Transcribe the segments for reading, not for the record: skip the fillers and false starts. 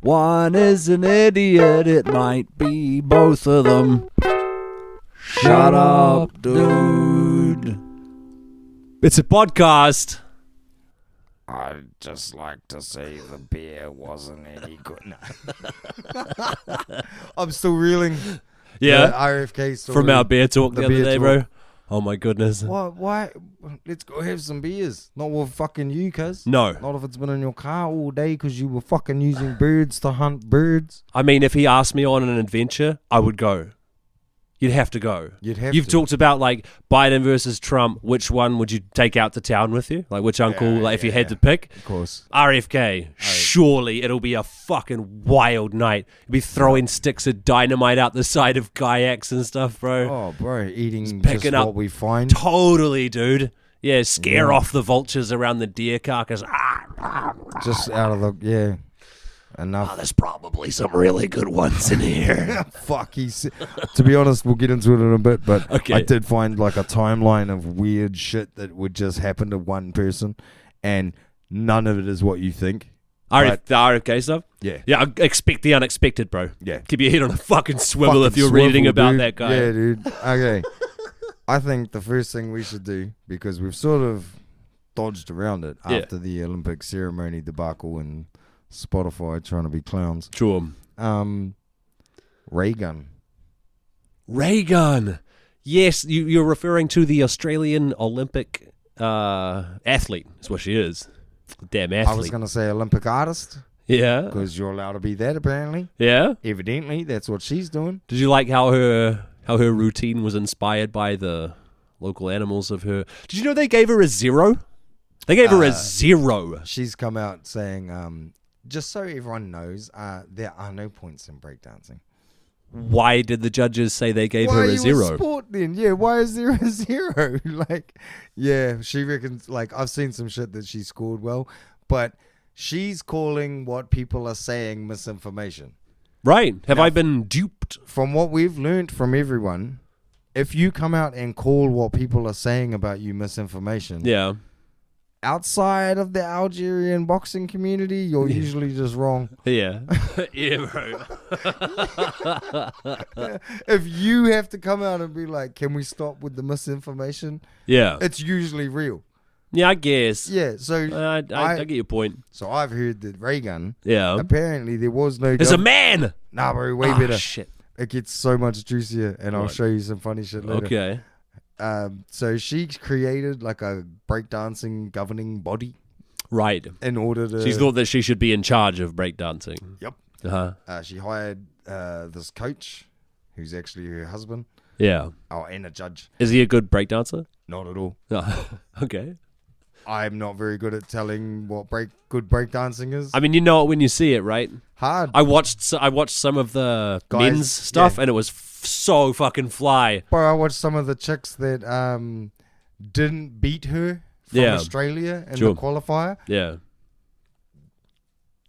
One is an idiot, it might be both of them. Shut up, dude. It's a podcast. I'd just like to say the beer wasn't any good. No. I'm still reeling. Yeah. The RFK story. From our beer talk the other day, talk. bro. Oh my goodness. Why? Let's go have some beers. Not with fucking you, cuz. No. Not if it's been in your car all day because you were fucking using birds to hunt birds. I mean, if he asked me on an adventure, I would go. You'd have to go. You've talked about like Biden versus Trump. Which one would you take out to town with you? Like which uncle? If you had to pick? Of course. RFK. Surely it'll be a fucking wild night. You'll be throwing sticks of dynamite out the side of kayaks and stuff, bro. Oh, bro, eating picking just up what we find. Totally, dude. Yeah, scare off the vultures around the deer carcass. Just out of the enough. Oh, there's probably some really good ones in here. Fuck, to be honest, we'll get into it in a bit, but Okay. I did find like a timeline of weird shit that would just happen to one person, and none of it is what you think. The RFK stuff? Yeah. Yeah, I expect the unexpected, bro. Yeah. Keep your head on a fucking swivel if Fucking you're reading swivel, about dude. that guy. Yeah, dude. Okay. I think the first thing we should do, because we've sort of dodged around it after the Olympic ceremony debacle and Spotify trying to be clowns. Sure. Raygun. Raygun. Yes, you're referring to the Australian Olympic athlete. That's what she is. Damn athlete. I was going to say Olympic artist. Yeah. Because you're allowed to be that, apparently. Yeah. Evidently, that's what she's doing. Did you like how her routine was inspired by the local animals of her? Did you know they gave her a 0? They gave her a 0. She's come out saying, just so everyone knows, there are no points in breakdancing. Why did the judges say they gave her a 0? Why are you a sport then? Yeah, why is there a 0? She reckons, I've seen some shit that she scored well, but she's calling what people are saying misinformation. Right. Have I been duped? From what we've learned from everyone, if you come out and call what people are saying about you misinformation, outside of the Algerian boxing community, you're usually just wrong. Yeah. Yeah, bro. If you have to come out and be like, can we stop with the misinformation? Yeah. It's usually real. Yeah, I guess. Yeah, so I get your point. So I've heard that Raygun, apparently there was no... There's a man! Nah, bro, way better. Shit. It gets so much juicier, and I'll show you some funny shit later. Okay. So she created like a breakdancing governing body. Right. In order to... She thought that she should be in charge of breakdancing. Yep. Uh-huh. She hired this coach, who's actually her husband. Yeah. Oh, and a judge. Is he a good breakdancer? Not at all. Oh, okay. I'm not very good at telling what good breakdancing is. I mean, you know it when you see it, right? Hard. I watched some of the men's stuff, and it was so fucking fly. Bro, I watched some of the chicks that didn't beat her from Australia in the qualifier. Yeah.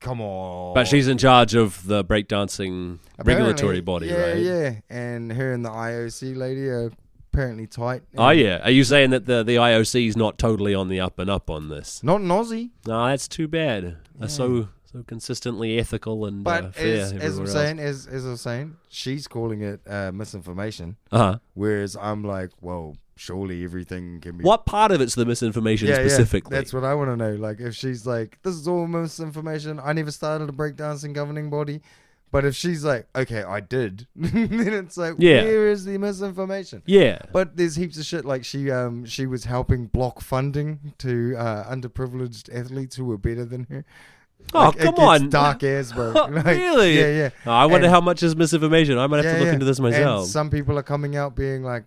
Come on. But she's in charge of the breakdancing regulatory body, right? Yeah. And her and the IOC lady are apparently tight. Oh, yeah. Are you saying that the IOC is not totally on the up and up on this? Not in Aussie. No, that's too bad. They're so consistently ethical and fair. As I'm saying, she's calling it misinformation. Whereas I'm like, well, surely everything can be... What part of it's the misinformation specifically? That's what I want to know. Like, if she's like, this is all misinformation, I never started a breakdancing governing body. But if she's like, okay, I did, then it's like, where is the misinformation? Yeah. But there's heaps of shit. Like she was helping block funding to underprivileged athletes who were better than her. Oh, come on. Dark ass, bro. Really? Yeah. Oh, I wonder how much is misinformation. I might have to look into this myself. And some people are coming out being like,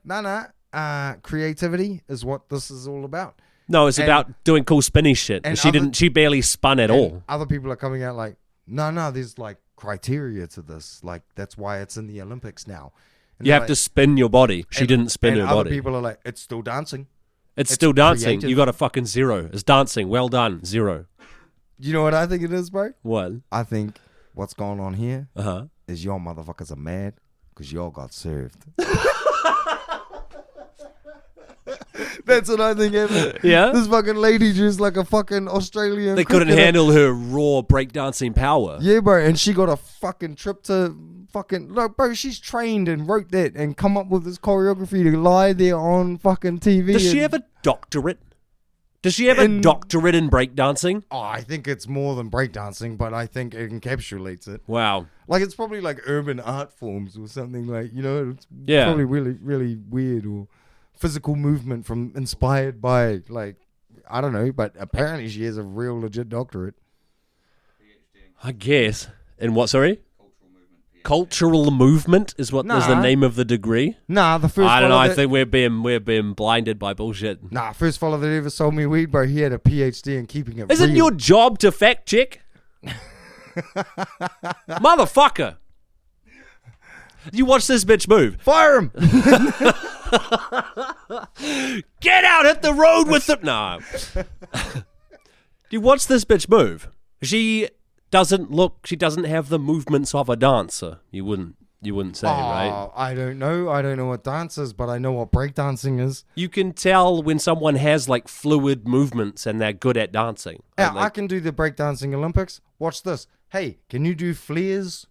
creativity is what this is all about. No, it's about doing cool spinny shit. And she barely spun at all. Other people are coming out like, no, there's like criteria to this. Like, that's why it's in the Olympics now. And you have to spin your body. She didn't spin her body. Other people are like, it's still dancing. It's still dancing. Creative. You got a fucking 0. It's dancing. Well done. 0. You know what I think it is, bro? What? I think what's going on here is y'all motherfuckers are mad because y'all got served. That's what I think happened. Yeah? This fucking lady just like a fucking Australian They couldn't handle her raw breakdancing power. Yeah, bro. And she got a fucking trip to fucking... Look, bro, she's trained and wrote that and come up with this choreography to lie there on fucking TV. Does she have a doctorate? Does she have a doctorate in breakdancing? Oh, I think it's more than breakdancing, but I think it encapsulates it. Wow. Like, it's probably like urban art forms or something like, you know, it's Yeah. probably really, really weird or physical movement from inspired by, like, I don't know, but apparently she has a real legit doctorate. I guess. In what, sorry? Cultural movement is what is the name of the degree. Nah, the first. I don't know. I think we're being blinded by bullshit. Nah, first fella that ever sold me weed, bro, he had a PhD in keeping it. Isn't real. your job to fact check, motherfucker? You watch this bitch move. Fire him. Get out, hit the road with the nah. You watch this bitch move. She doesn't have the movements of a dancer. You wouldn't say, right? I don't know. I don't know what dance is, but I know what breakdancing is. You can tell when someone has like fluid movements and they're good at dancing. Yeah, I can do the breakdancing Olympics. Watch this. Hey, can you do flares?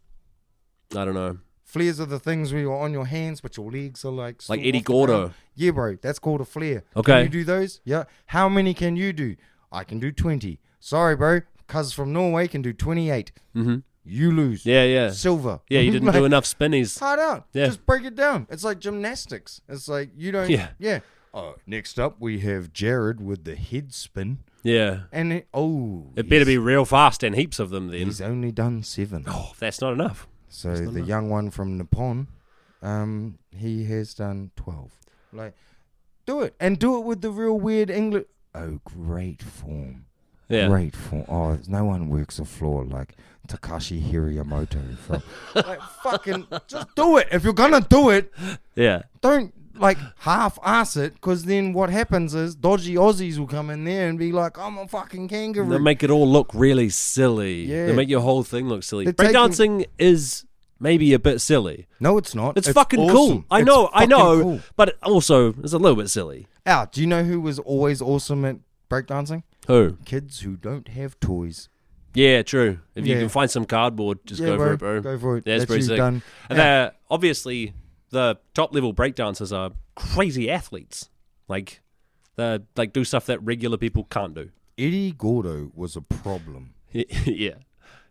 I don't know. Flares are the things where you're on your hands, but your legs are like Eddie Gordo. Yeah, bro. That's called a flare. Okay. Can you do those? Yeah. How many can you do? I can do 20. Sorry, bro. Cuz from Norway can do 28. Mm-hmm. You lose. Yeah. Silver. Yeah, you didn't do enough spinnies. Hard out. Yeah. Just break it down. It's like gymnastics. It's like you don't. Yeah. Oh, next up we have Jared with the head spin. Yeah. And it better be real fast and heaps of them then. He's only done 7. Oh, that's not enough. So the young one from Nippon, he has done 12. Like, do it. And do it with the real weird English. Oh, great form. Yeah. Great form. Oh, no one works the floor like Takashi Hiramoto from. Like, fucking, just do it. If you're going to do it, don't, like, half-ass it, because then what happens is dodgy Aussies will come in there and be like, I'm a fucking kangaroo. They'll make it all look really silly. Yeah. They'll make your whole thing look silly. Breakdancing is maybe a bit silly. No, it's not. It's fucking awesome. cool. I know, cool. but also it's a little bit silly. Do you know who was always awesome at breakdancing? Who? Kids who don't have toys. Yeah, true. If you can find some cardboard, just go for it, bro. Go for it. That's pretty sick. Done. And obviously, the top level breakdancers are crazy athletes. Like, they do stuff that regular people can't do. Eddie Gordo was a problem. Yeah.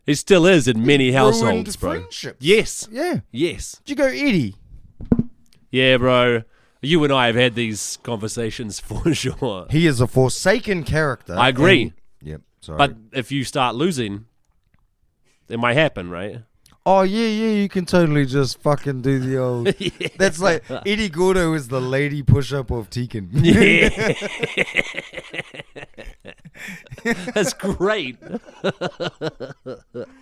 He still is in many households, bro. Friendships. Yes. Yeah. Yes. Did you go Eddie? Yeah, bro. You and I have had these conversations for sure. He is a forsaken character. I agree. Yep. Sorry. But if you start losing, it might happen, right? Oh, yeah, you can totally just fucking do the old... Yeah. That's like, Eddie Gordo is the lady push-up of Tekken. Yeah. That's great.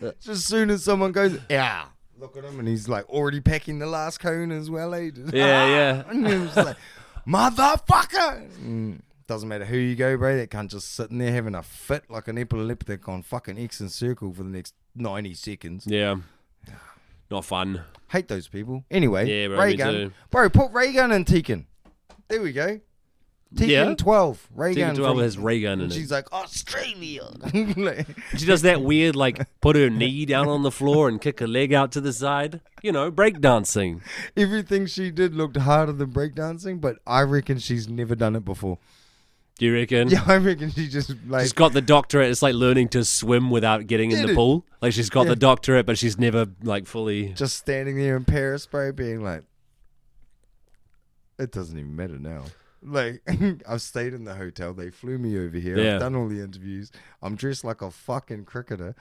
Just as soon as someone goes, yeah, look at him, and he's like already packing the last cone as well, eh? Yeah. And he was like, motherfucker! Doesn't matter who you go, bro. That cunt just sitting there having a fit like an epileptic on fucking X and circle for the next 90 seconds. Yeah. Not fun. Hate those people. Anyway, yeah, bro, raygun. Bro, put raygun in Tekken. There we go. Tekken 12. Raygun. Tekken 12 has raygun in it. She's like, Australia. She does that weird, like, put her knee down on the floor and kick her leg out to the side. You know, breakdancing. Everything she did looked harder than breakdancing, but I reckon she's never done it before. Do you reckon? Yeah, I reckon she just like... She's got the doctorate. It's like learning to swim without getting in the pool. Like, she's got the doctorate, but she's never, like, fully... Just standing there in Paris, bro, being like... It doesn't even matter now. Like, I've stayed in the hotel. They flew me over here. Yeah. I've done all the interviews. I'm dressed like a fucking cricketer.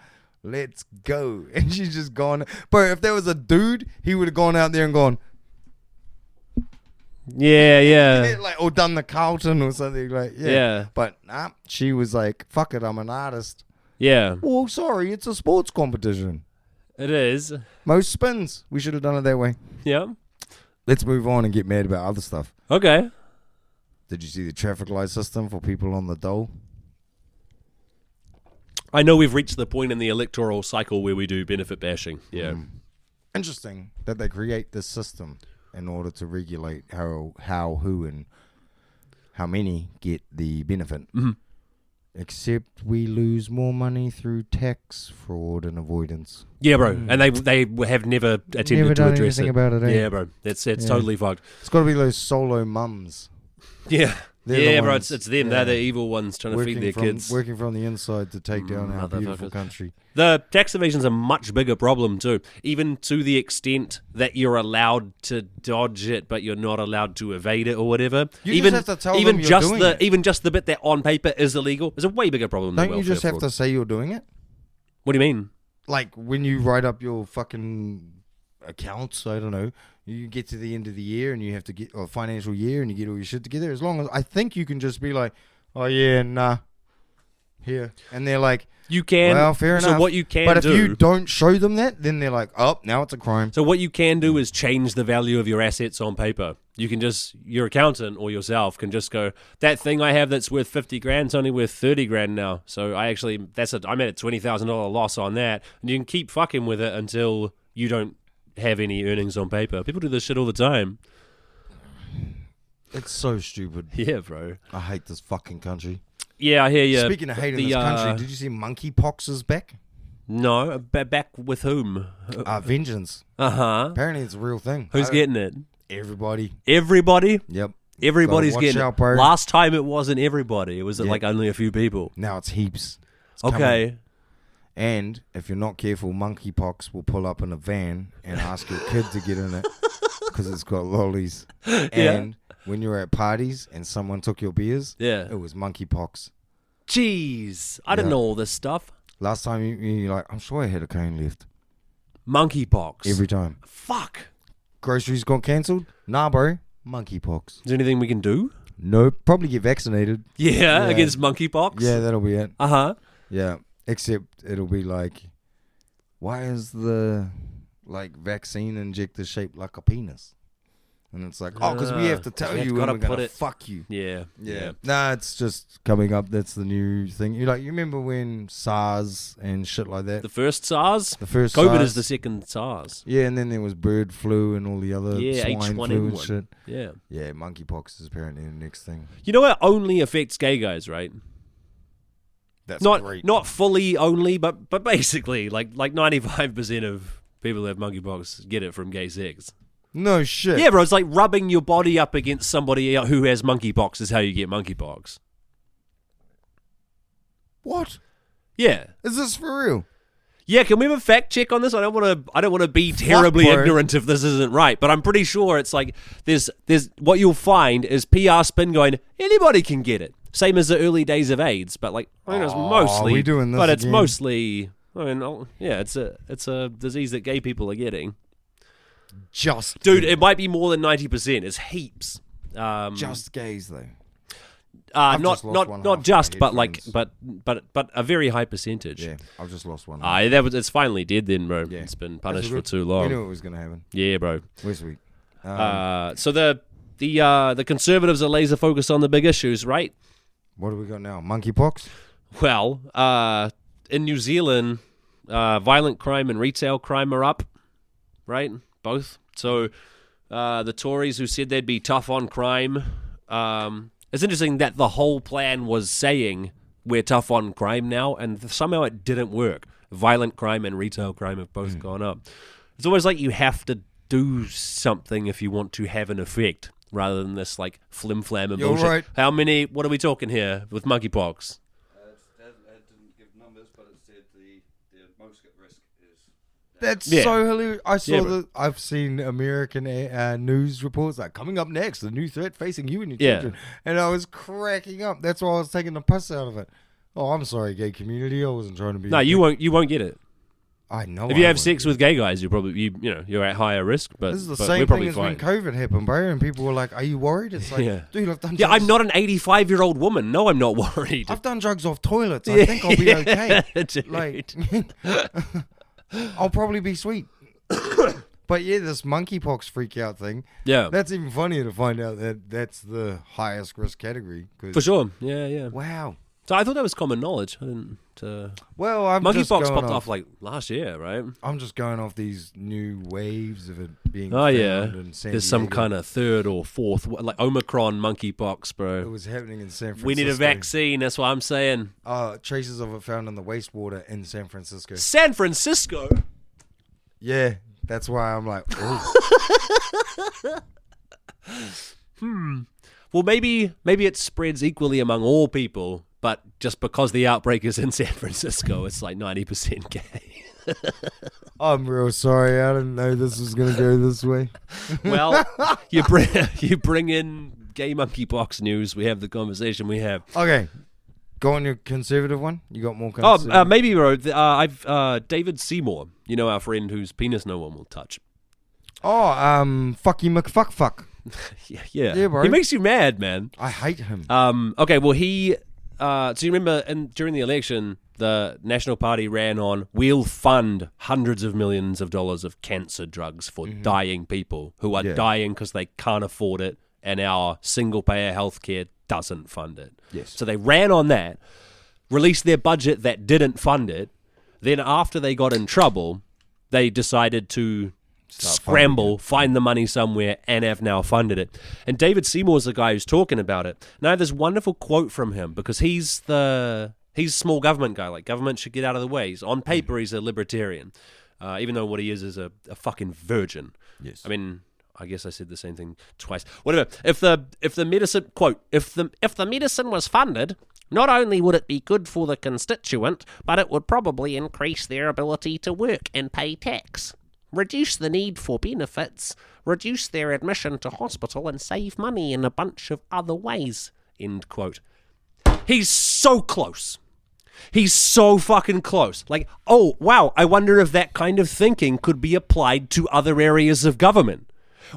Let's go. And she's just gone... Bro, if there was a dude, he would have gone out there and gone... Yeah. Like, or done the Carlton or something like, yeah. But nah, she was like, fuck it, I'm an artist. Yeah. Oh, sorry, it's a sports competition. It is. Most spins. We should have done it that way. Yeah. Let's move on and get mad about other stuff. Okay. Did you see the traffic light system for people on the dole? I know we've reached the point in the electoral cycle where we do benefit bashing. Yeah. Interesting that they create this system in order to regulate how, who, and how many get the benefit. Mm-hmm. Except we lose more money through tax fraud and avoidance. Yeah, bro. And they have never attempted to address it. About it. Yeah, bro. It's totally fucked. It's got to be those solo mums. Yeah. They're bro. It's them. Yeah. They're the evil ones trying to feed their kids. Working from the inside to take down our beautiful country. The tax evasion's a much bigger problem too, even to the extent that you're allowed to dodge it, but you're not allowed to evade it or whatever. You just have to tell them you're doing it. Even just the bit that on paper is illegal is a way bigger problem than welfare Don't you just have fraud. to say you're doing it? What do you mean? Like when you write up your fucking accounts, I don't know, you get to the end of the year and you have to get, or financial year, and you get all your shit together. As long as, I think you can just be like, oh yeah, nah, here. And they're like, you can. Well, fair enough. So what you can do. But if you don't show them that, then they're like, oh, now it's a crime. So what you can do is change the value of your assets on paper. You can just, your accountant or yourself can just go, that thing I have that's worth 50 grand is only worth 30 grand now. So I'm at a $20,000 loss on that. And you can keep fucking with it until you don't have any earnings on paper. People do this shit all the time. It's so stupid. Yeah, bro. I hate this fucking country. Yeah, I hear you. Speaking of hating this country, did you see monkeypox is back? No, back with whom? Vengeance. Apparently it's a real thing. Who's getting it? Everybody. Everybody? Yep. Everybody's getting it. Bro. Last time it wasn't everybody. It was like only a few people. Now it's heaps. It's okay. Coming. And if you're not careful, monkeypox will pull up in a van and ask your kid to get in it because it's got lollies. And when you were at parties and someone took your beers, it was monkeypox. Jeez. I didn't know all this stuff. Last time you're like, I'm sure I had a cane left. Monkeypox. Every time. Fuck. Groceries got cancelled? Nah, bro. Monkeypox. Is there anything we can do? Nope. Probably get vaccinated. Yeah, against monkeypox? Yeah, that'll be it. Uh-huh. Yeah. Except it'll be like, why is the vaccine injector shaped like a penis? And it's like, because we have to tell you when we're going to fuck you. Yeah. Nah, it's just coming up. That's the new thing. You remember when SARS and shit like that? The first SARS? The first COVID SARS. is the second SARS. Yeah, and then there was bird flu and all the other swine H1N1. flu and shit. Yeah. Yeah, monkeypox is apparently the next thing. You know, it only affects gay guys, right? That's great. Not fully only, but basically, like 95% of people who have monkeypox get it from gay sex. No shit. Yeah, bro, it's like rubbing your body up against somebody who has monkeypox is how you get monkeypox. What? Yeah. Is this for real? Yeah, can we have a fact check on this? I don't want to be terribly ignorant if this isn't right, but I'm pretty sure it's like there's what you'll find is PR spin going, anybody can get it. Same as the early days of AIDS, but like it's mostly we doing this but it's again? Mostly it's a disease that gay people are getting. Dude, it might be more than 90%. It's heaps. Just gays though. Not just, but a very high percentage. Yeah, I've just lost one. It's finally dead then, bro. Yeah. It's been punished for too long. We knew it was gonna happen. Yeah, bro. We're sweet. So the Conservatives are laser focused on the big issues, right? What do we got now? Monkeypox? Well, in New Zealand, violent crime and retail crime are up, right? Both. So the Tories who said they'd be tough on crime, it's interesting that the whole plan was saying we're tough on crime now, and somehow it didn't work. Violent crime and retail crime have both gone up. It's almost like you have to do something if you want to have an effect, rather than this like flim-flam and bullshit. Right. How many, what are we talking here with monkeypox? It didn't give numbers, but it said the most at risk is... That's so hilarious. I've seen American news reports like, coming up next, the new threat facing you and your children. And I was cracking up. That's why I was taking the piss out of it. Oh, I'm sorry, gay community. I wasn't trying to be... No, you won't get it. I know. If you have sex with gay guys, you're probably you're at higher risk. But this is the same thing as when COVID happened, bro. And people were like, "Are you worried?" It's like, dude, I've done. Yeah, I'm not an 85-year-old woman. No, I'm not worried. I've done drugs off toilets. I think I'll be okay. Dude. Like, I'll probably be sweet. But yeah, this monkeypox freak out thing. Yeah, that's even funnier to find out that that's the highest risk category. For sure. Yeah. Wow. So I thought that was common knowledge. I didn't. Well, monkeypox popped off like last year, right? I'm just going off these new waves of it being. Oh yeah, in San there's some Diego. kind of third or fourth, like Omicron monkeypox, bro. It was happening in San Francisco. We need a vaccine. That's what I'm saying. Traces of it found in the wastewater in San Francisco. San Francisco. Yeah, that's why I'm like, oh. Well, maybe it spreads equally among all people, but just because the outbreak is in San Francisco, it's like 90% gay. I'm real sorry. I didn't know this was going to go this way. Well, you bring in gay monkeypox news, we have the conversation we have. Okay. Go on your conservative one. You got more conservative? Maybe, bro. I've David Seymour, you know, our friend whose penis no one will touch. Oh, Fucky McFuck. Yeah, bro. He makes you mad, man. I hate him. Okay, well, he... so you remember during the election, the National Party ran on, we'll fund hundreds of millions of dollars of cancer drugs for dying people who are dying because they can't afford it, and our single-payer healthcare doesn't fund it. Yes. So they ran on that, released their budget that didn't fund it. Then after they got in trouble, they decided to scramble, find the money somewhere, and have now funded it. And David Seymour's the guy who's talking about it. Now, there's wonderful quote from him, because he's a small government guy. Like, government should get out of the way. He's, on paper, he's a libertarian, even though what he is a fucking virgin. Yes. I mean, I guess I said the same thing twice. Whatever. If the medicine, quote, if the medicine was funded, not only would it be good for the constituent, but it would probably increase their ability to work and pay tax, reduce the need for benefits, reduce their admission to hospital, and save money in a bunch of other ways, end quote. He's so close. He's so fucking close. Like, oh, wow, I wonder if that kind of thinking could be applied to other areas of government,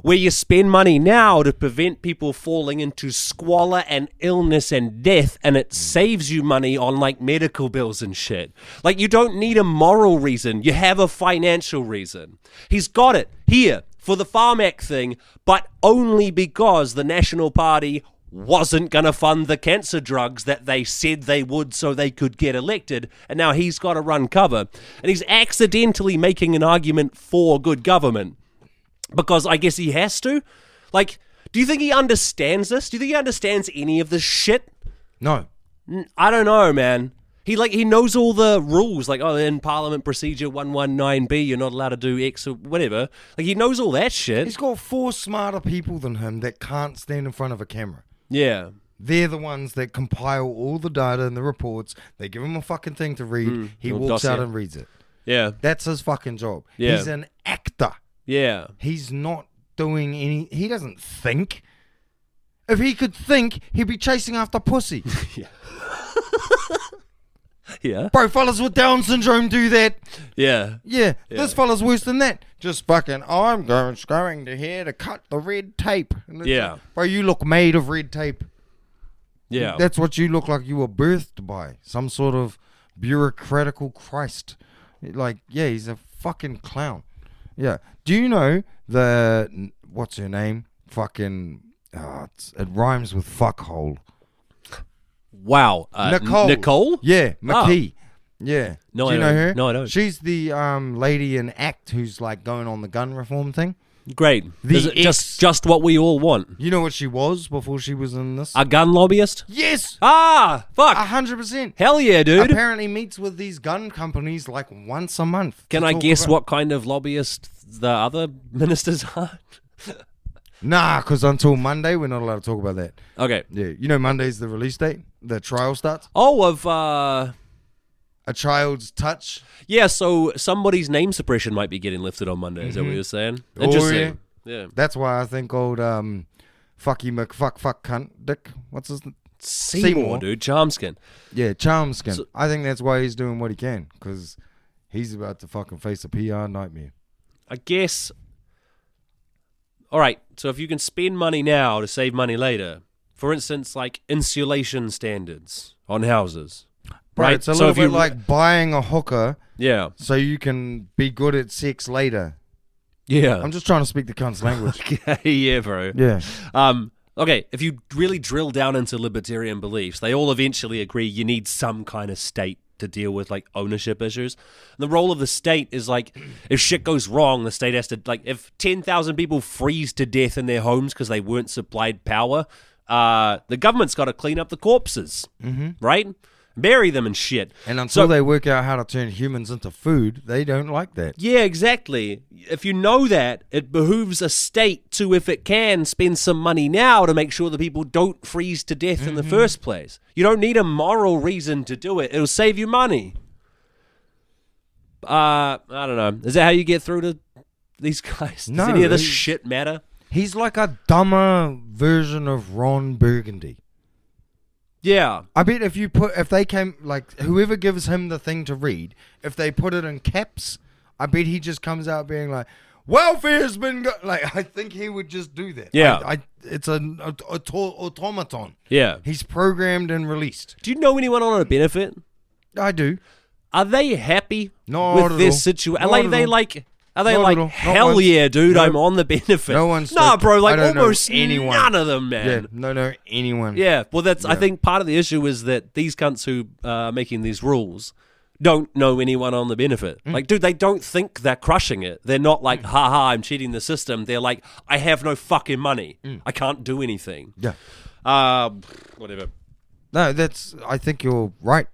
where you spend money now to prevent people falling into squalor and illness and death, and it saves you money on, like, medical bills and shit. Like, you don't need a moral reason. You have a financial reason. He's got it here for the Farm Act thing, but only because the National Party wasn't going to fund the cancer drugs that they said they would so they could get elected, and now he's got to run cover. And he's accidentally making an argument for good government, because I guess he has to. Like, do you think he understands this? Do you think he understands any of this shit? No. I don't know, man. He knows all the rules, like, oh, in Parliament Procedure 119B, you're not allowed to do X or whatever. Like, he knows all that shit. He's got 4 smarter people than him that can't stand in front of a camera. Yeah. They're the ones that compile all the data and the reports. They give him a fucking thing to read. He walks out and reads it. Yeah. That's his fucking job. Yeah. He's an actor. Yeah. He's not doing any... He doesn't think. If he could think, he'd be chasing after pussy. Yeah. Yeah. Bro, fellas with Down syndrome do that. Yeah. Yeah. This fella's worse than that. Just fucking, I'm going to here to cut the red tape. Yeah. Like, bro, you look made of red tape. Yeah. That's what you look like you were birthed by. Some sort of bureaucratical Christ. Like, yeah, he's a fucking clown. Yeah. Do you know what's her name? Fucking, it rhymes with fuckhole. Wow. Nicole? Yeah, McKee. Oh. Yeah. No, Do you know her? No, I don't. She's the lady in ACT who's like going on the gun reform thing. Great. Is it just what we all want? You know what she was before she was in this? A gun lobbyist? Yes. Ah, fuck. 100%. Hell yeah, dude. Apparently meets with these gun companies like once a month. Can I guess what kind of lobbyist the other ministers are? Nah, because until Monday, we're not allowed to talk about that. Okay. Yeah. You know Monday's the release date? The trial starts? Oh, of... A child's touch? Yeah, so somebody's name suppression might be getting lifted on Monday. Is that what you're saying? Interesting. Yeah. That's why I think old Fucky McFuck cunt Dick. What's his name? Seymour, dude. Charmskin. Yeah, Charmskin. So, I think that's why he's doing what he can, because he's about to fucking face a PR nightmare. I guess... All right, so if you can spend money now to save money later, for instance, like insulation standards on houses... Right, it's a little bit like buying a hooker so you can be good at sex later. Yeah. I'm just trying to speak the cunt's language. Yeah, bro. Yeah. Okay, if you really drill down into libertarian beliefs, they all eventually agree you need some kind of state to deal with like ownership issues. And the role of the state is like, if shit goes wrong, the state has to, like, if 10,000 people freeze to death in their homes because they weren't supplied power, the government's got to clean up the corpses, right? Bury them and shit. And until they work out how to turn humans into food, they don't like that. Yeah, exactly. If you know that, it behooves a state to, if it can, spend some money now to make sure that people don't freeze to death in the first place. You don't need a moral reason to do it. It'll save you money. I don't know. Is that how you get through to these guys? No, Does any of this shit matter? He's like a dumber version of Ron Burgundy. Yeah. I bet if they came, like, whoever gives him the thing to read, if they put it in caps, I bet he just comes out being like, welfare's been like, I think he would just do that. Yeah. It's an automaton. Yeah. He's programmed and released. Do you know anyone on a benefit? I do. Are they happy Not with at their all. situation? Not Are at they all. like... Are they Not like, at all. Not hell once. yeah, dude, No. I'm on the benefit? No one's Nah, bro, like I don't know almost anyone. none of them, man. Yeah, no, anyone. Yeah, well, that's. I Yeah. think part of the issue is that these cunts who are making these rules don't know anyone on the benefit. Like, dude, they don't think they're crushing it. They're not like, ha, I'm cheating the system. They're like, I have no fucking money. I can't do anything. Yeah. Whatever. No, I think you're right.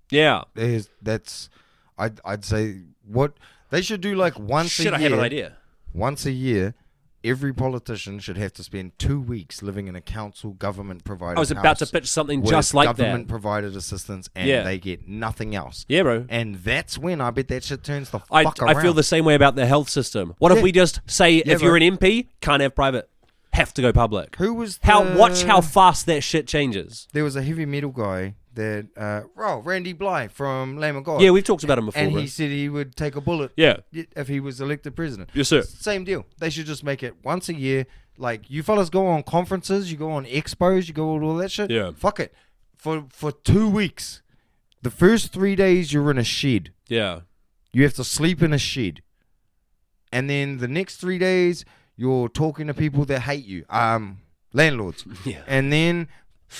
Yeah. I'd say what they should do, like, once a year. Shit, I have an idea. Once a year, every politician should have to spend 2 weeks living in a council government provided I was about to house pitch something with just like that. government provided assistance, and Yeah. they get nothing else. Yeah, bro. And that's when I bet that shit turns the I fuck around. feel the same way about the health system. What if Yeah. we just say, if bro. you're an MP, can't have private, have to go public? Who was Watch how fast that shit changes. There was a heavy metal guy that Randy Bly from Lamb of God. Yeah, we've talked about him before. and bro. he said he would take a bullet Yeah. if he was elected president. Yes, sir. Same deal. They should just make it once a year. Like, you fellas go on conferences, you go on expos, you go on all that shit. Yeah. Fuck it. For 2 weeks, the first 3 days you're in a shed. Yeah. You have to sleep in a shed. And then the next 3 days, you're talking to people that hate you. Landlords. Yeah. And then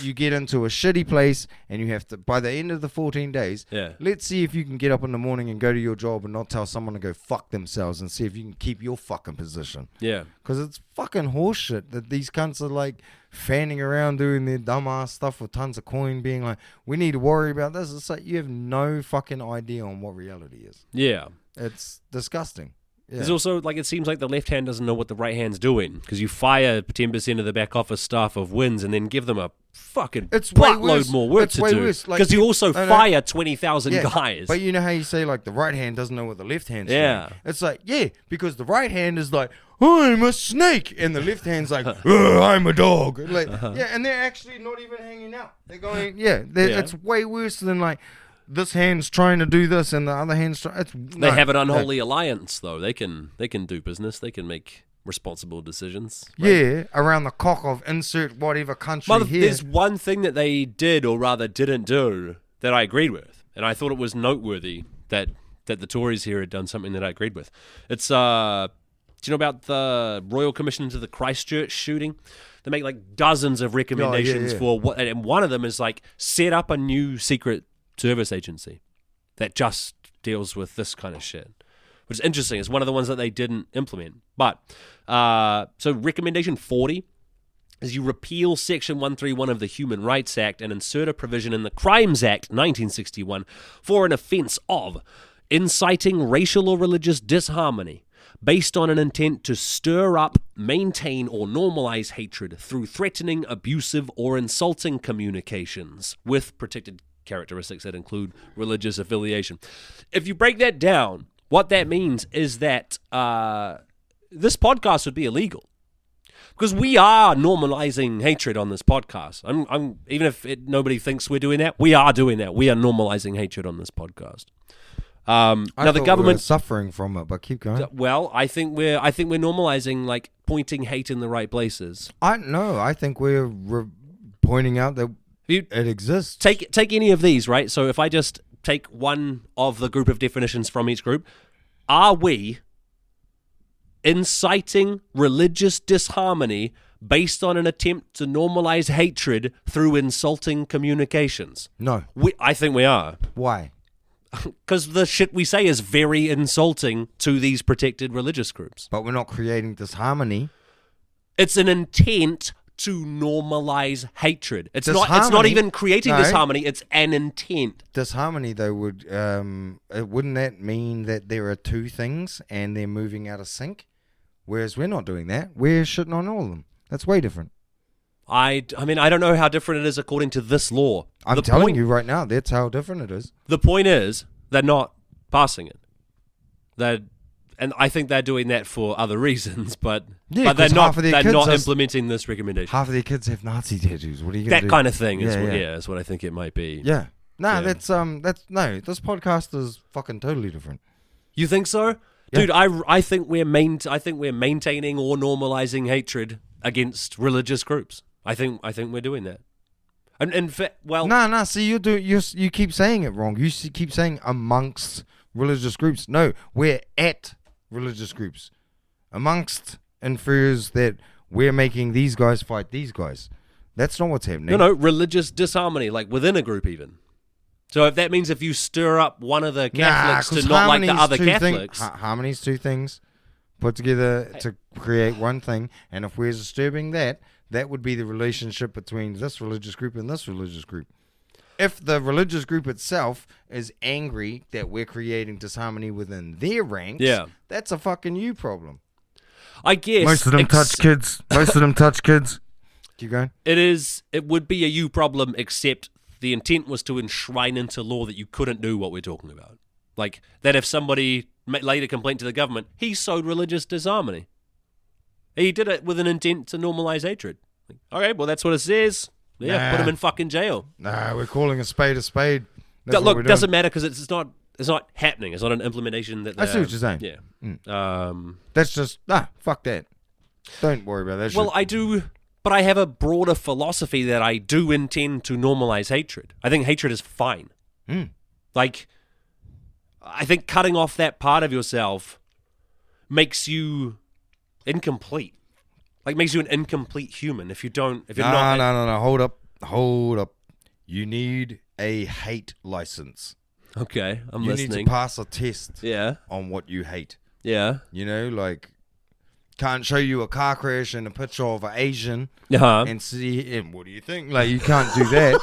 you get into a shitty place, and you have to, by the end of the 14 days, Yeah. let's see if you can get up in the morning and go to your job and not tell someone to go fuck themselves, and see if you can keep your fucking position. Yeah. Because it's fucking horseshit that these cunts are like fanning around doing their dumbass stuff with tons of coin, being like, we need to worry about this. It's like, you have no fucking idea on what reality is. Yeah. It's disgusting. Yeah. There's also, like, it seems like the left hand doesn't know what the right hand's doing, because you fire 10% of the back office staff of wins and then give them a fucking It's way buttload worse. more work It's to way do. worse. Like, Because you also I know. fire 20,000 Yeah, guys. But you know how you say, like, the right hand doesn't know what the left hand's Yeah. doing? It's like, yeah, because the right hand is like, I'm a snake, and the left hand's like, I'm a dog. Like, yeah, and they're actually not even hanging out. They're going, yeah. It's way worse than, like, this hand's trying to do this and the other hand's trying. They have an unholy alliance, though. They can do business. They can make responsible decisions. Right? Yeah, around the cock of insert whatever country here. There's one thing that they did, or rather didn't do, that I agreed with, and I thought it was noteworthy that the Tories here had done something that I agreed with. It's do you know about the Royal Commission into the Christchurch shooting? They make like dozens of recommendations for what, and one of them is like set up a new secret service agency that just deals with this kind of shit, which is interesting. It's one of the ones that they didn't implement. But so recommendation 40 is you repeal Section 131 of the Human Rights Act and insert a provision in the Crimes Act 1961 for an offence of inciting racial or religious disharmony based on an intent to stir up, maintain, or normalize hatred through threatening, abusive, or insulting communications with protected characteristics that include religious affiliation. If you break that down, what that means is that this podcast would be illegal. Because we are normalizing hatred on this podcast. I'm even if nobody thinks we're doing that, we are doing that. We are normalizing hatred on this podcast. Now the government suffering from it, but keep going. Well, I think we're normalizing, like, pointing hate in the right places. I think we're pointing out that it exists. Take any of these, right? So if I just take one of the group of definitions from each group, are we inciting religious disharmony based on an attempt to normalize hatred through insulting communications? No. I think we are. Why? Because the shit we say is very insulting to these protected religious groups. But we're not creating disharmony. It's an intent to normalize hatred. It's not even creating disharmony, it's an intent. Disharmony, though, wouldn't that mean that there are two things and they're moving out of sync? Whereas we're not doing that. We're shitting on all of them. That's way different. I mean, I don't know how different it is according to this law. I'm telling you right now, that's how different it is. The point is, they're not passing it. And I think they're doing that for other reasons, but they're not implementing this recommendation. Half of their kids have Nazi tattoos. What are you going to do? That kind of thing is what I think it might be. Yeah. No, this podcast is fucking totally different. You think so? Yeah. Dude, I think we're maintaining or normalizing hatred against religious groups. I think we're doing that. And in fact, no. See, you keep saying it wrong. You keep saying amongst religious groups. No, we're at religious groups. Amongst infers that we're making these guys fight these guys. That's not what's happening. No, religious disharmony, like within a group even. So if that means if you stir up one of the Catholics to not like the other Catholics. Harmony's two things put together to create one thing. And if we're disturbing that would be the relationship between this religious group and this religious group. If the religious group itself is angry that we're creating disharmony within their ranks, that's a fucking you problem. I guess. Most of them touch kids. Keep going. It would be a you problem, except the intent was to enshrine into law that you couldn't do what we're talking about. Like, that if somebody laid a complaint to the government, he sowed religious disharmony. He did it with an intent to normalize hatred. Okay, well, that's what it says. Yeah, put him in fucking jail. Nah, we're calling a spade a spade. Look, it doesn't matter because it's not happening. It's not an implementation that. I see what you're saying. Yeah. That's just fuck that. Don't worry about that. Well, I do, but I have a broader philosophy that I do intend to normalize hatred. I think hatred is fine. Like, I think cutting off that part of yourself makes you incomplete. Like, makes you an incomplete human if you're not. No. Hold up. You need a hate license. Okay, I'm listening. You need to pass a test. Yeah. On what you hate. Yeah. You know, like, can't show you a car crash and a picture of an Asian and see him. What do you think? Like, you can't do that.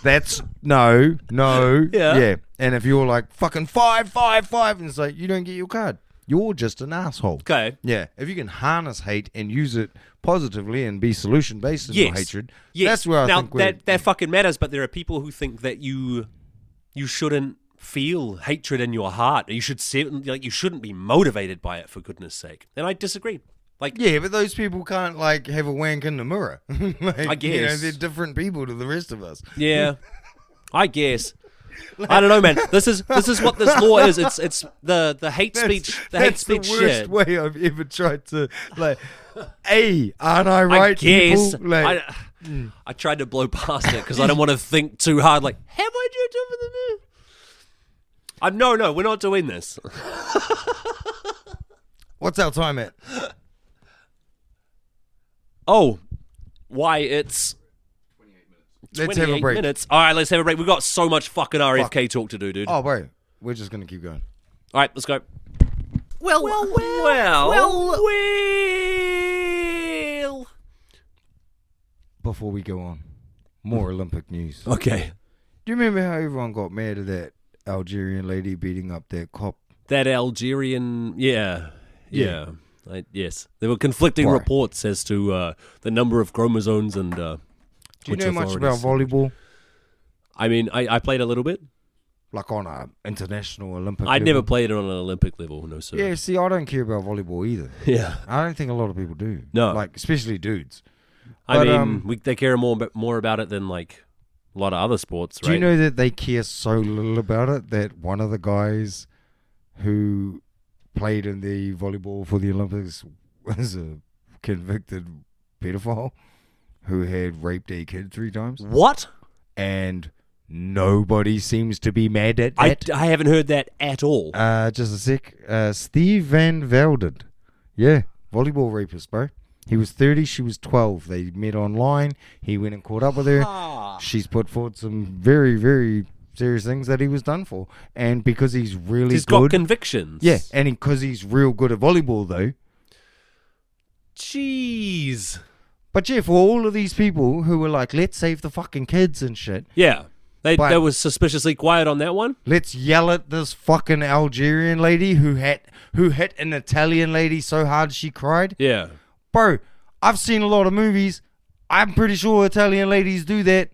That's no. Yeah. And if you're like fucking 5, and it's like you don't get your card. You're just an asshole. Okay. Yeah. If you can harness hate and use it positively and be solution based in your hatred, that's where I think that fucking matters. But there are people who think that you shouldn't feel hatred in your heart. You shouldn't be motivated by it, for goodness sake. And I disagree. Like, yeah, but those people can't like have a wank in the mirror. Like, I guess they're different people to the rest of us. Yeah, I guess. I don't know, man. This is what this law is. It's the hate speech. Hate speech shit. That's the worst way I've ever tried to like. Hey, aren't I right? I guess. People? Like, I tried to blow past it because I don't want to think too hard. Like, have I done something? No, we're not doing this. What's our time at? Oh, why it's 28 minutes. Let's have a break. Minutes. All right, let's have a break. We've got so much fucking RFK talk to do, dude. Oh, bro. We're just going to keep going. All right, let's go. Well. Before we go on, more Olympic news. Okay. Do you remember how everyone got mad at that Algerian lady beating up that cop? That Algerian, yeah. Yes. There were conflicting reports as to the number of chromosomes and... Do you know much about volleyball? I mean, I played a little bit. Like on an international Olympic I level? never played it on an Olympic level, no sir. Yeah, see, I don't care about volleyball either. Yeah. I don't think a lot of people do. No. Like, especially dudes. I mean, they care more about it than, like, a lot of other sports, right? Do you know that they care so little about it that one of the guys who played in the volleyball for the Olympics was a convicted pedophile who had raped a kid 3 times? What? And nobody seems to be mad at that. I haven't heard that at all. Just a sec. Steve Van Velden. Yeah, volleyball rapist, bro. He was 30, she was 12. They met online. He went and caught up with her. She's put forward some very, very serious things that he was done for. And because he's really he's good. He's got convictions. Yeah, and because he's real good at volleyball, though. Jeez. But yeah, for all of these people who were like, let's save the fucking kids and shit. Yeah. They was suspiciously quiet on that one. Let's yell at this fucking Algerian lady who hit an Italian lady so hard she cried. Yeah. Bro, I've seen a lot of movies. I'm pretty sure Italian ladies do that.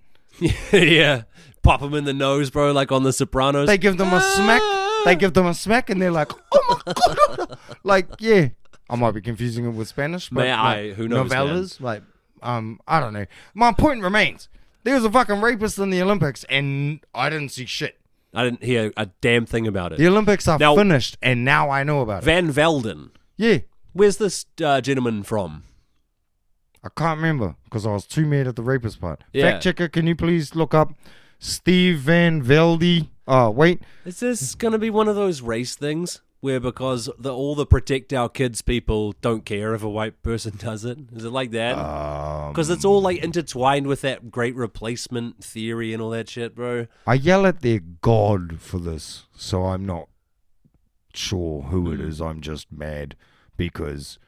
Yeah. Pop them in the nose, bro, like on The Sopranos. They give them a smack. They give them a smack and they're like, oh my God. Like, yeah. I might be confusing it with Spanish. But who knows, novellas, man. I don't know. My point remains. There was a fucking rapist in the Olympics, and I didn't see shit. I didn't hear a damn thing about it. The Olympics are finished, and now I know about it. Van Velden. Yeah. Where's this gentleman from? I can't remember, because I was too mad at the rapist part. Yeah. Fact checker, can you please look up Steve Van Velde? Oh, wait. Is this going to be one of those race things? Where because all the protect our kids people don't care if a white person does it? Is it like that? Because it's all like intertwined with that great replacement theory and all that shit, bro. I yell at their god for this, so I'm not sure who it is. I'm just mad because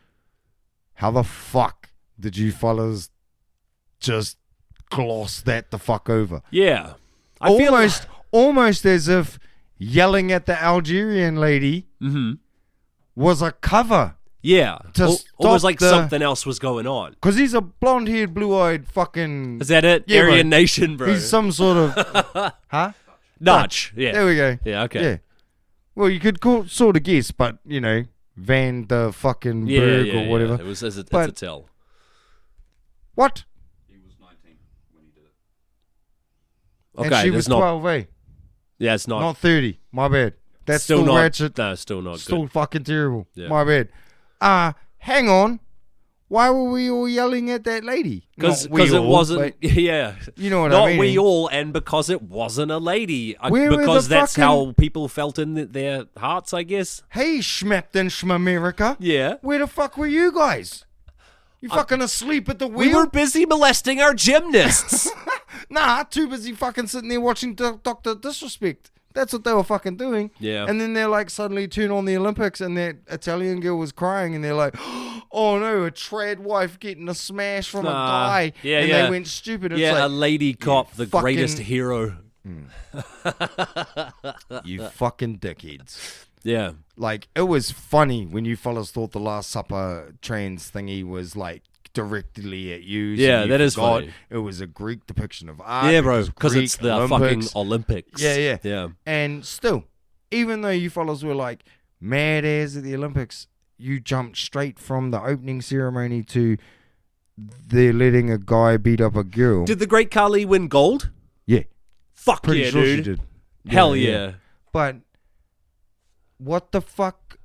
how the fuck did you fellas just gloss that the fuck over? Yeah. Almost as if yelling at the Algerian lady was a cover. Yeah. Almost like something else was going on. Because he's a blonde-haired, blue-eyed fucking... Is that it? Yeah, Aryan Nation, bro. He's some sort of... Huh? Dutch. Yeah. There we go. Yeah, okay. Yeah. Well, you could sort of guess, but, you know, Van the fucking Berg or whatever. Yeah. It's a tell. What? He was 19 when he did it. Okay, and she was 12, eh? Yeah, it's not. Not 30. My bad. That's still not ratchet. No, still not Still good. fucking terrible. Yeah. My bad. Hang on. Why were we all yelling at that lady? Because it wasn't. Yeah. You know what I mean? Not we all, and because it wasn't a lady. Because that's how people felt in their hearts, I guess. Hey, Schmept and Schmamerica. Yeah. Where the fuck were you guys? You fucking asleep at the wheel? We were busy molesting our gymnasts. Nah, too busy fucking sitting there watching Dr. Disrespect. That's what they were fucking doing. Yeah. And then they're like suddenly turn on the Olympics and that Italian girl was crying and they're like, oh no, a trad wife getting a smash from a guy. Yeah, and yeah. they went stupid. It's yeah, like, a lady cop, the greatest hero. You fucking dickheads. Yeah. Like, it was funny when you fellas thought the Last Supper trans thingy was like directly at you. So yeah, you that is forgot funny. It was a Greek depiction of art. Yeah, bro, because Greek it's the Olympics. fucking Olympics. Yeah. And still, even though you fellas were like mad as at the Olympics, you jumped straight from the opening ceremony to they're letting a guy beat up a girl. Did the Great Khali win gold? Yeah. Fuck Pretty yeah, sure dude. she did. Hell yeah. But what the fuck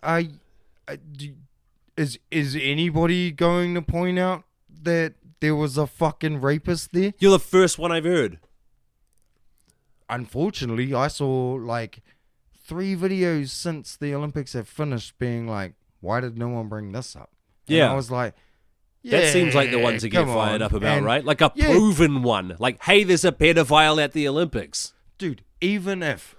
is anybody going to point out that there was a fucking rapist there? You're the first one I've heard. Unfortunately, I saw like 3 videos since the Olympics have finished being like, why did no one bring this up? And Yeah. I was like, yeah, that seems like the ones to get fired up about, and right? Like a proven one. Like, hey, there's a pedophile at the Olympics. Dude, even if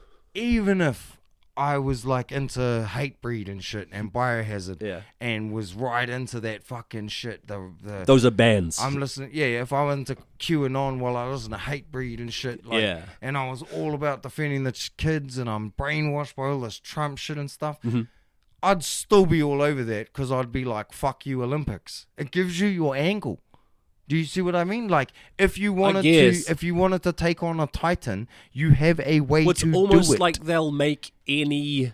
I was like into Hatebreed and shit and Biohazard and was right into that fucking shit, those are bands. I'm listening, if I went into QAnon while I listen to Hatebreed and shit, like, and I was all about defending the kids and I'm brainwashed by all this Trump shit and stuff, I'd still be all over that because I'd be like, fuck you, Olympics. It gives you your angle. Do you see what I mean? Like, if you wanted to take on a Titan, you have a way to do it. It's almost like they'll make anything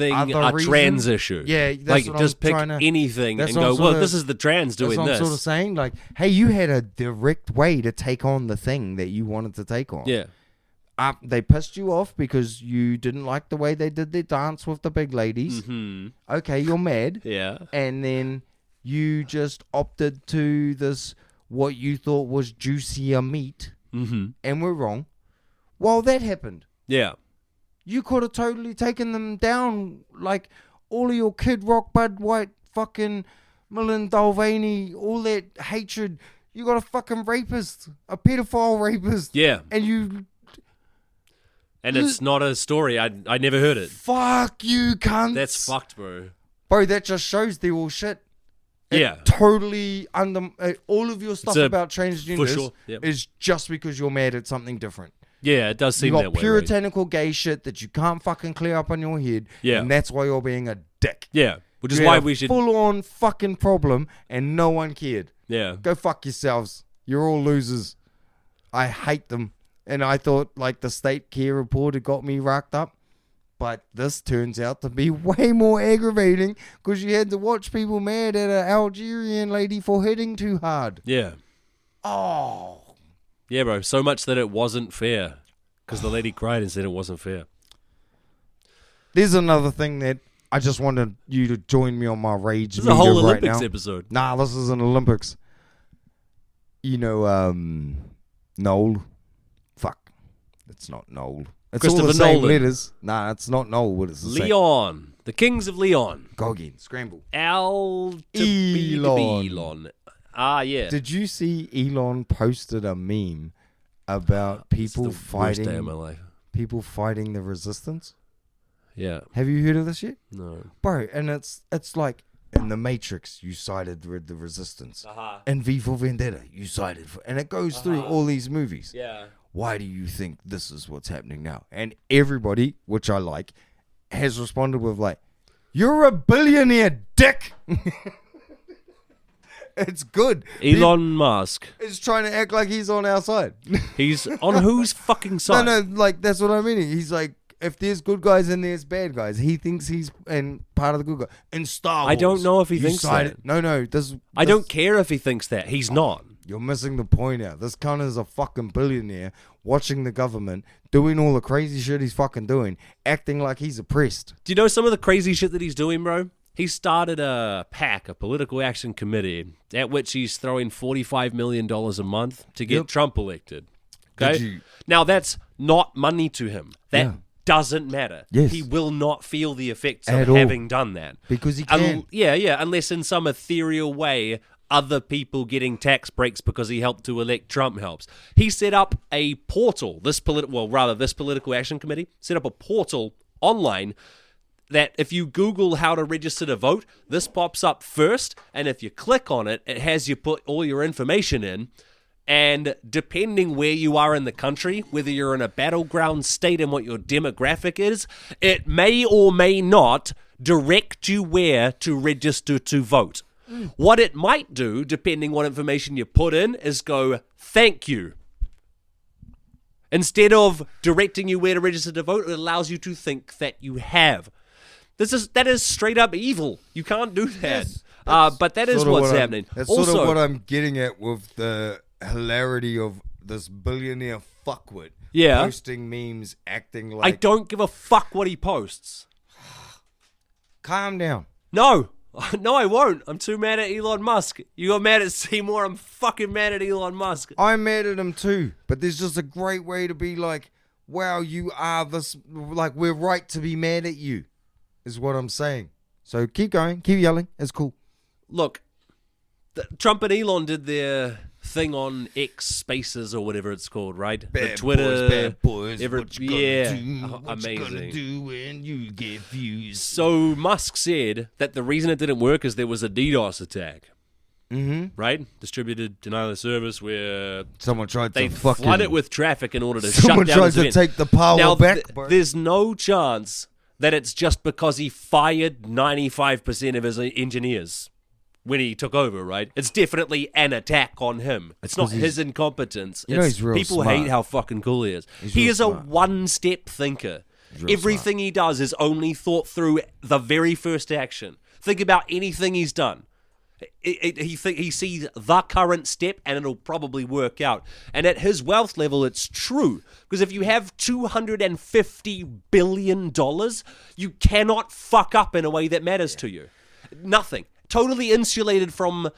a trans issue. Yeah, that's like what just pick I'm anything and go, well, this is the trans doing that's what this. I'm sort of saying, like, hey, you had a direct way to take on the thing that you wanted to take on. Yeah. They pissed you off because you didn't like the way they did their dance with the big ladies. Mm-hmm. Okay, you're mad. Yeah. And then you just opted to this what you thought was juicier meat, and we're wrong. Well, that happened. Yeah. You could have totally taken them down, like all of your Kid Rock, Bud White, fucking Mulvaney, all that hatred. You got a fucking rapist, a pedophile rapist. Yeah. And it's not a story. I never heard it. Fuck you, cunt. That's fucked, bro. Bro, that just shows they're all shit. It totally all of your stuff about transgenders is just because you're mad at something different. Yeah, it does seem that way. You got puritanical gay shit that you can't fucking clear up on your head. Yeah. And that's why you're being a dick. Yeah. Which is why we should... full-on fucking problem and no one cared. Yeah. Go fuck yourselves. You're all losers. I hate them. And I thought, like, the state care report had got me racked up. But this turns out to be way more aggravating because you had to watch people mad at an Algerian lady for hitting too hard. Yeah. Oh. Yeah, bro. So much that it wasn't fair because the lady cried and said it wasn't fair. There's another thing that I just wanted you to join me on my rage. This is a whole right Olympics now. episode. Nah, this is an Olympics. You know, Noel. Fuck. It's not Noel. It's all the same letters. Nah, it's not Noel. What is it? Leon. The Kings of Leon. Go again. Scramble. Elon. Ah, yeah. Did you see Elon posted a meme about people fighting? Worst day of my life. People fighting the resistance? Yeah. Have you heard of this yet? No. Bro, and it's like in The Matrix, you sided with the resistance. In V for Vendetta, you sided for... And it goes through all these movies. Yeah. Why do you think this is what's happening now? And everybody, which I like, has responded with like, you're a billionaire, dick! It's good. Elon Musk is trying to act like he's on our side. He's on whose fucking side? No, like, that's what I mean. He's like, if there's good guys and there's bad guys, he thinks he's part of the good guy. In Star Wars, I don't know if he thinks that. No. I don't care if he thinks that. He's not. You're missing the point out. This cunt is a fucking billionaire watching the government, doing all the crazy shit he's fucking doing, acting like he's oppressed. Do you know some of the crazy shit that he's doing, bro? He started a PAC, a political action committee, at which he's throwing $45 million a month to get Trump elected. Okay? Now, that's not money to him. That doesn't matter. Yes. He will not feel the effects of having done that. Because he can. Unless in some ethereal way other people getting tax breaks because he helped to elect Trump helps. He set up a portal, this political action committee, set up a portal online that if you Google how to register to vote, this pops up first, and if you click on it, it has you put all your information in, and depending where you are in the country, whether you're in a battleground state and what your demographic is, it may or may not direct you where to register to vote. What it might do, depending what information you put in, is go, thank you. Instead of directing you where to register to vote, it allows you to think that you have. That is straight up evil. You can't do that. Yes, but that is what's happening. That's also, sort of what I'm getting at with the hilarity of this billionaire fuckwit posting memes, acting like... I don't give a fuck what he posts. Calm down. No, I won't. I'm too mad at Elon Musk. You got mad at Seymour, I'm fucking mad at Elon Musk. I'm mad at him too, but there's just a great way to be like, wow, you are this... Like, we're right to be mad at you, is what I'm saying. So keep going, keep yelling, it's cool. Look, Trump and Elon did their thing on X Spaces or whatever it's called, right? Bad the Twitter, bad boys. What you amazing. Gonna do when you get views? So Musk said that the reason it didn't work is there was a DDoS attack. Mm-hmm. Right? Distributed denial of service where someone tried to flood it with traffic in order to shut down someone tried to take the power back. There's no chance that it's just because he fired 95% of his engineers when he took over, right? It's definitely an attack on him. It's not his incompetence. He's real people smart. hate how fucking cool he is. He is a one-step thinker. Everything he does is only thought through the very first action. Think about anything he's done. He sees the current step and it'll probably work out. And at his wealth level, it's true. Because if you have $250 billion, you cannot fuck up in a way that matters to you. Nothing. Totally insulated from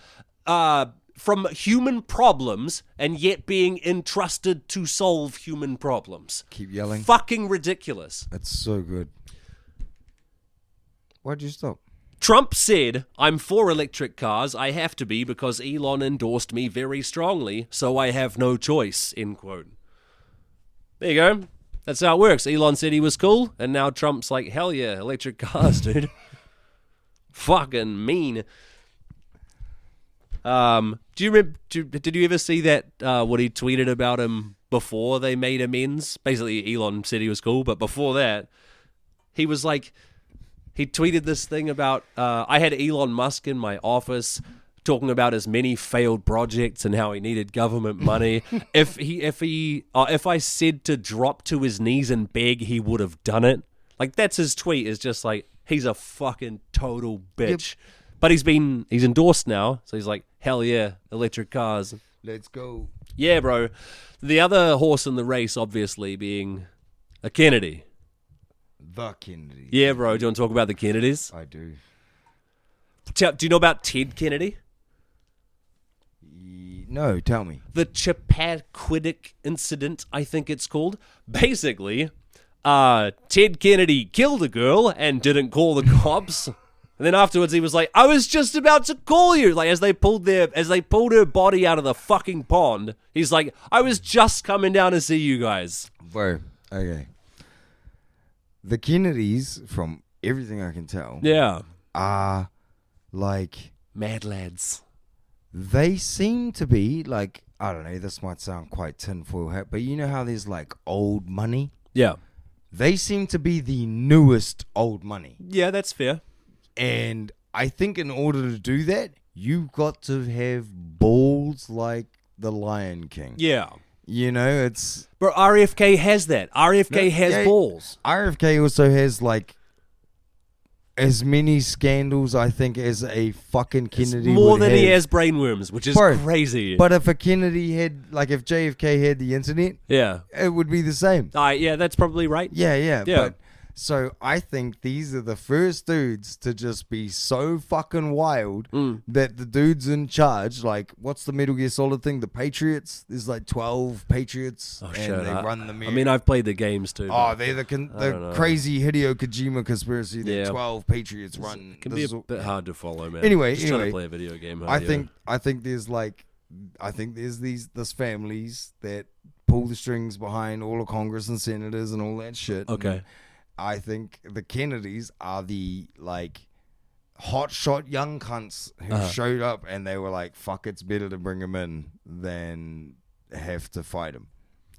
human problems and yet being entrusted to solve human problems. Keep yelling. Fucking ridiculous. That's so good. Why'd you stop? Trump said, I'm for electric cars. I have to be because Elon endorsed me very strongly, so I have no choice, end quote. There you go. That's how it works. Elon said he was cool, and now Trump's like, hell yeah, electric cars, dude. Fucking mean. Do you remember? Did you ever see that? What he tweeted about him before they made amends? Basically, Elon said he was cool, but before that, he was like, he tweeted this thing about I had Elon Musk in my office talking about his many failed projects and how he needed government money. if I said to drop to his knees and beg, he would have done it. Like that's his tweet. Is just like he's a fucking total bitch. Yep. But he's endorsed now, so he's like, hell yeah, electric cars. Let's go. Yeah, bro. The other horse in the race, obviously, being a Kennedy. The Kennedy. Yeah, bro. Do you want to talk about the Kennedys? I do. Do you know about Ted Kennedy? No, tell me. The Chappaquiddick incident, I think it's called. Basically, Ted Kennedy killed a girl and didn't call the cops. And then afterwards, he was like, "I was just about to call you." Like as they pulled her body out of the fucking pond, he's like, "I was just coming down to see you guys." Bro, okay. The Kennedys, from everything I can tell, yeah, are like mad lads. They seem to be like, I don't know. This might sound quite tinfoil hat, but you know how there's like old money. Yeah, they seem to be the newest old money. Yeah, that's fair. And I think in order to do that, you've got to have balls like the Lion King. Yeah. You know, it's... But RFK has that. RFK has balls. RFK also has, like, as many scandals, I think, as a fucking Kennedy more would than have. He has brainworms, which is crazy. But if a Kennedy had... Like, if JFK had the internet... Yeah. It would be the same. Yeah, that's probably right. Yeah. But... So I think these are the first dudes to just be so fucking wild that the dudes in charge, like, what's the Metal Gear Solid thing? The Patriots? There's like 12 Patriots and they run the I mean, I've played the games too. Oh, they're the crazy Hideo Kojima conspiracy that 12 Patriots run. It can be a bit hard to follow, man. Anyway, just trying to play a video game. I think there's this families that pull the strings behind all of Congress and senators and all that shit. Okay. I think the Kennedys are the, like, hotshot young cunts who showed up and they were like, fuck, it's better to bring him in than have to fight him.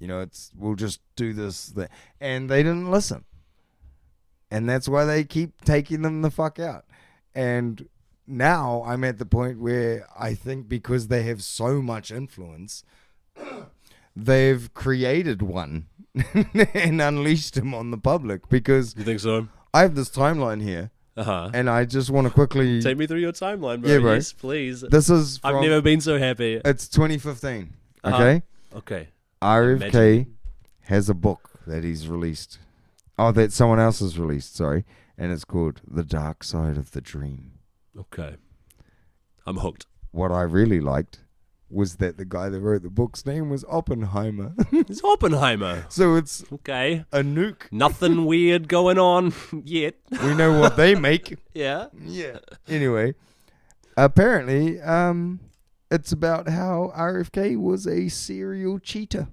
You know, we'll just do this. And they didn't listen. And that's why they keep taking them the fuck out. And now I'm at the point where I think because they have so much influence, they've created one and unleashed him on the public. Because you think so? I have this timeline here, and I just want to quickly take me through your timeline, bro. Yeah, bro. Yes, please. This is I've never been so happy. It's 2015. Okay. Okay. RFK has a book that he's released. Oh, that someone else has released. Sorry, and it's called "The Dark Side of the Dream." Okay. I'm hooked. What I really liked was that the guy that wrote the book's name was Oppenheimer. It's Oppenheimer. So it's okay. A nuke. Nothing weird going on yet. We know what they make. Yeah. Yeah. Anyway, apparently, it's about how RFK was a serial cheater.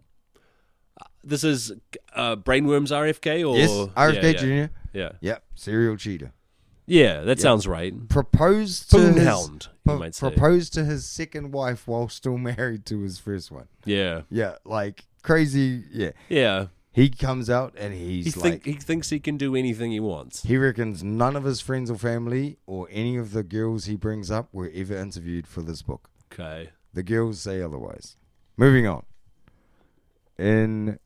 This is Brainworms RFK? Or? Yes, RFK Jr. Yeah. Yep, serial cheater. Yeah, that sounds right. Proposed to proposed to his second wife while still married to his first one. Yeah. Yeah, like crazy. Yeah. Yeah. He comes out and he thinks he can do anything he wants. He reckons none of his friends or family or any of the girls he brings up were ever interviewed for this book. Okay. The girls say otherwise. Moving on. In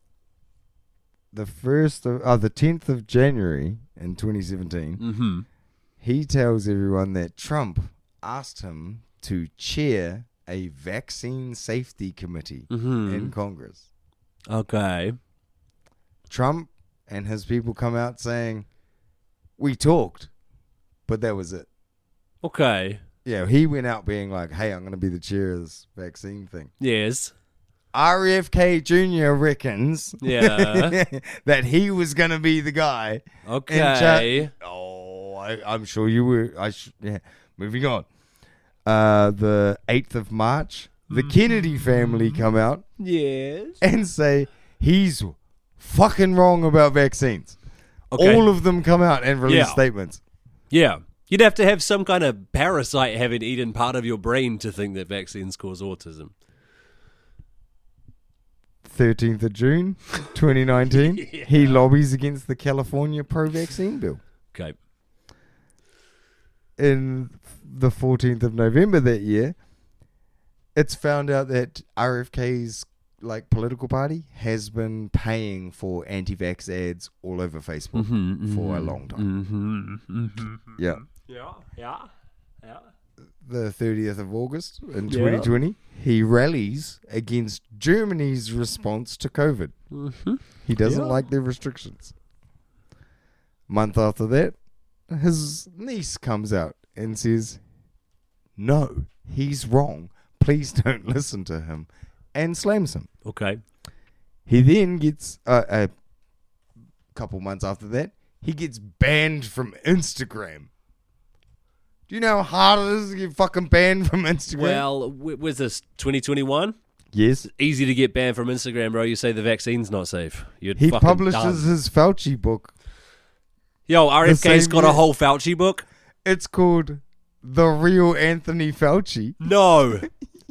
the 10th of January in 2017, he tells everyone that Trump asked him to chair a vaccine safety committee in Congress. Okay. Trump and his people come out saying, we talked, but that was it. Okay. Yeah, he went out being like, hey, I'm going to be the chair of this vaccine thing. Yes. RFK Jr. reckons that he was going to be the guy. Okay. I'm sure you were. Yeah. Moving on. The 8th of March, the Kennedy family come out. Yes. And say he's fucking wrong about vaccines. Okay. All of them come out and release statements. Yeah. You'd have to have some kind of parasite having eaten part of your brain to think that vaccines cause autism. 13th of June, 2019, he lobbies against the California pro-vaccine bill. Okay. In the 14th of November that year, it's found out that RFK's political party has been paying for anti-vax ads all over Facebook for a long time. Yeah. Yeah. The 30th of August in 2020, he rallies against Germany's response to COVID. He doesn't like their restrictions. Month after that, his niece comes out and says, no, he's wrong. Please don't listen to him, and slams him. Okay. He then gets, a couple months after that, he gets banned from Instagram. Do you know how hard it is to get fucking banned from Instagram? Well, was this 2021? Yes. Easy to get banned from Instagram, bro. You say the vaccine's not safe. He publishes his Fauci book. Yo, RFK's got a whole Fauci book? It's called The Real Anthony Fauci. No.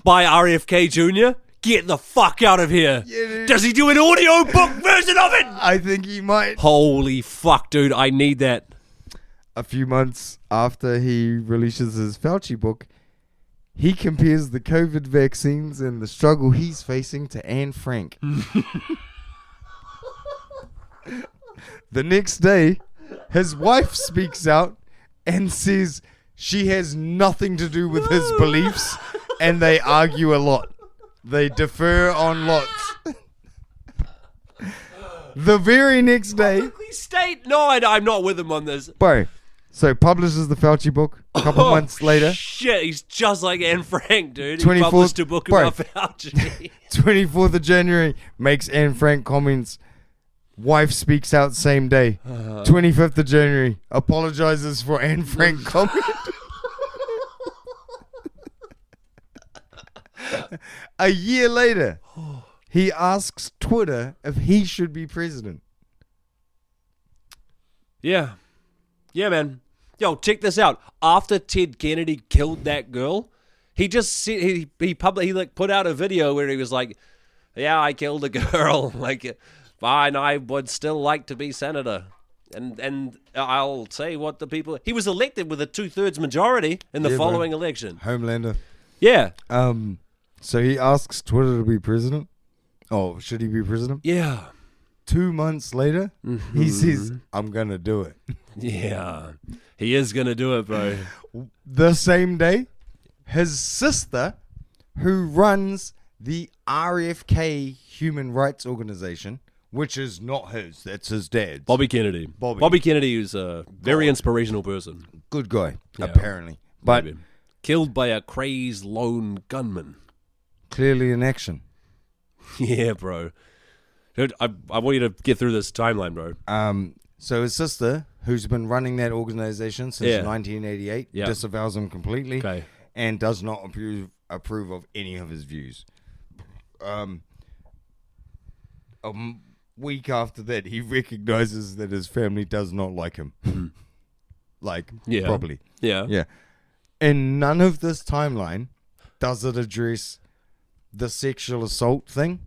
By RFK Jr.? Get the fuck out of here. Yeah, does he do an audio book version of it? I think he might. Holy fuck, dude. I need that. A few months after he releases his Fauci book, he compares the COVID vaccines and the struggle he's facing to Anne Frank. The next day, his wife speaks out and says she has nothing to do with his beliefs, and they argue a lot. They differ on lots. The very next day... State? No, I'm not with him on this. Bro, so publishes the Fauci book a couple months later. Shit, he's just like Anne Frank, dude. He published a book about Fauci. 24th of January, makes Anne Frank comments. Wife speaks out same day. 25th of January, apologizes for Anne Frank comment. A year later, he asks Twitter if he should be president. Yeah. Yeah, man. Yo, check this out. After Ted Kennedy killed that girl, he just said, he put out a video where he was like, yeah, I killed a girl. Like, fine, I would still like to be senator. And I'll say what the people... He was elected with a 2/3 majority in the following election. Homelander. Yeah. So he asks Twitter to be president. Oh, should he be president? Yeah. 2 months later, he says, I'm going to do it. Yeah. He is going to do it, bro. The same day, his sister, who runs the RFK Human Rights Organization, which is not his, that's his dad's. Bobby Kennedy. Bobby Kennedy is a very inspirational person. Good guy, apparently. But maybe. Killed by a crazed lone gunman. Clearly in action. Yeah, bro. Dude, I want you to get through this timeline, bro. So his sister, who's been running that organization since 1988, disavows him completely and does not approve of any of his views. A week after that, he recognizes that his family does not like him. Properly. Yeah. Yeah. And none of this timeline does it address the sexual assault thing,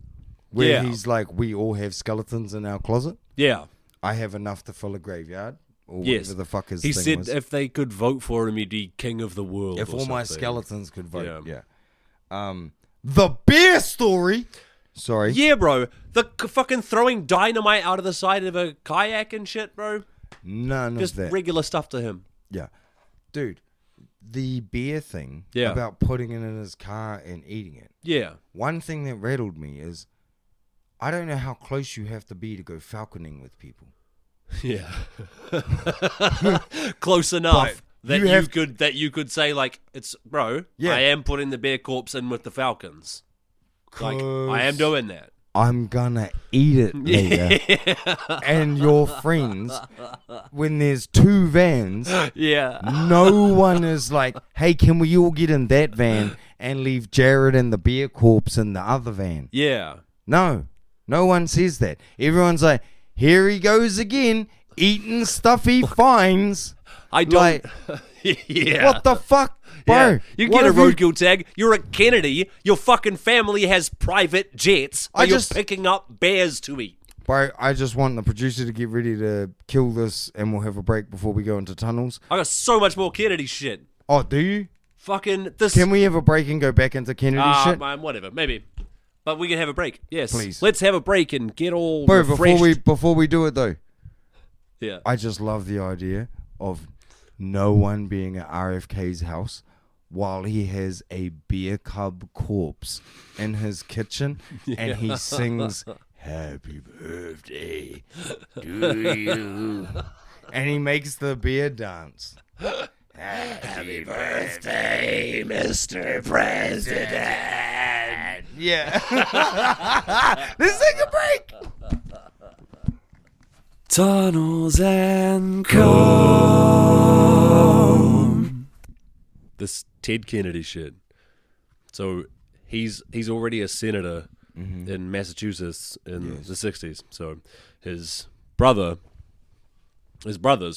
where he's like, we all have skeletons in our closet. Yeah. I have enough to fill a graveyard. Or whatever the fuck his he thing said was. If they could vote for him, he'd be king of the world. If or all something. my skeletons could vote. Yeah. The bear story. Sorry. Yeah, bro. The fucking throwing dynamite out of the side of a kayak and shit, bro. None Just of that. regular stuff to him. Yeah. Dude, the bear thing about putting it in his car and eating it. Yeah. One thing that rattled me is I don't know how close you have to be to go falconing with people. Yeah. Close enough that you could say, like, it's, bro, I am putting the bear corpse in with the falcons. Like, I am doing that. I'm gonna eat it later. And your friends, when there's 2 vans, no one is like, hey, can we all get in that van and leave Jared and the beer corpse in the other van? Yeah. No one says that. Everyone's like, here he goes again, eating stuff he finds. I don't. What the fuck, bro? Yeah. You get a roadkill tag. You're a Kennedy. Your fucking family has private jets. You're picking up bears to eat. Bro, I just want the producer to get ready to kill this, and we'll have a break before we go into tunnels. I got so much more Kennedy shit. Oh, do you? Fucking this. Can we have a break and go back into Kennedy shit? Man, whatever, maybe. But we can have a break. Yes, please. Let's have a break and get all bro, refreshed. before we do it though. Yeah. I just love the idea of no one being at RFK's house while he has a beer cub corpse in his kitchen and he sings "Happy Birthday to you," and he makes the beer dance. Happy birthday, Mr. President. Yeah. Let's take a break. Tunnels and comb. This Ted Kennedy shit. So he's already a senator in Massachusetts in the 60s. So his brothers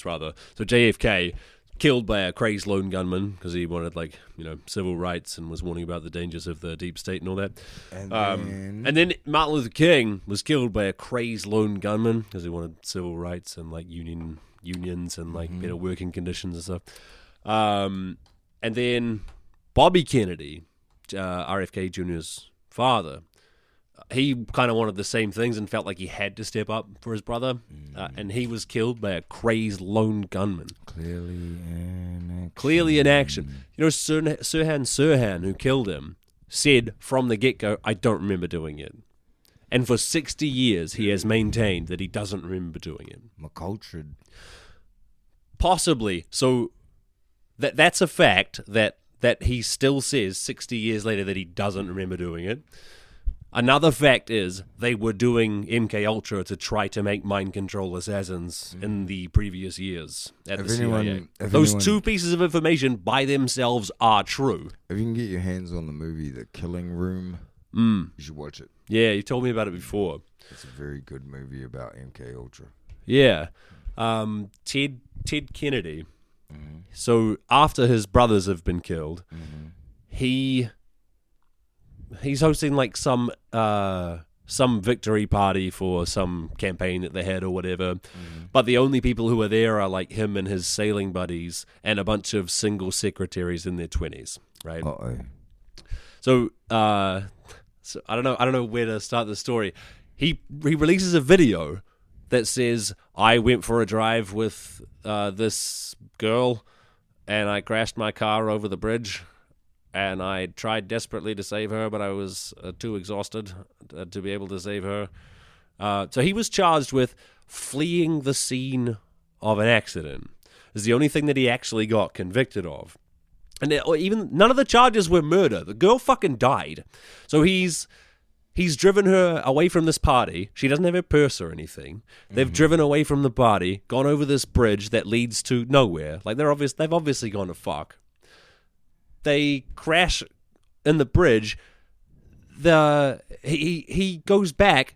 rather. So JFK killed by a crazed lone gunman because he wanted civil rights and was warning about the dangers of the deep state and all that. And then Martin Luther King was killed by a crazed lone gunman because he wanted civil rights and unions and better working conditions and stuff. And then Bobby Kennedy, RFK Jr.'s father, he kind of wanted the same things and felt like he had to step up for his brother, and he was killed by a crazed lone gunman. Clearly in action. You know, Sirhan Sirhan, who killed him, said from the get-go, I don't remember doing it. And for 60 years, he has maintained that he doesn't remember doing it. McCultured. Possibly. So that's a fact that he still says 60 years later that he doesn't remember doing it. Another fact is they were doing MK Ultra to try to make mind control assassins in the previous years at the CIA. Those 2 pieces of information by themselves are true. If you can get your hands on the movie The Killing Room, you should watch it. Yeah, you told me about it before. It's a very good movie about MK Ultra. Yeah. Ted Kennedy. So after his brothers have been killed, he's hosting some victory party for some campaign that they had or whatever. But the only people who are there are him and his sailing buddies and a bunch of single secretaries in their 20s, right? So I don't know where to start the story. He releases a video that says, I went for a drive with this girl and I crashed my car over the bridge. And I tried desperately to save her, but I was too exhausted to be able to save her. So he was charged with fleeing the scene of an accident. It's the only thing that he actually got convicted of. And even none of the charges were murder. The girl fucking died. So he's driven her away from this party. She doesn't have her purse or anything. They've driven away from the party, gone over this bridge that leads to nowhere. They've obviously gone to fuck. They crash in the bridge. He goes back,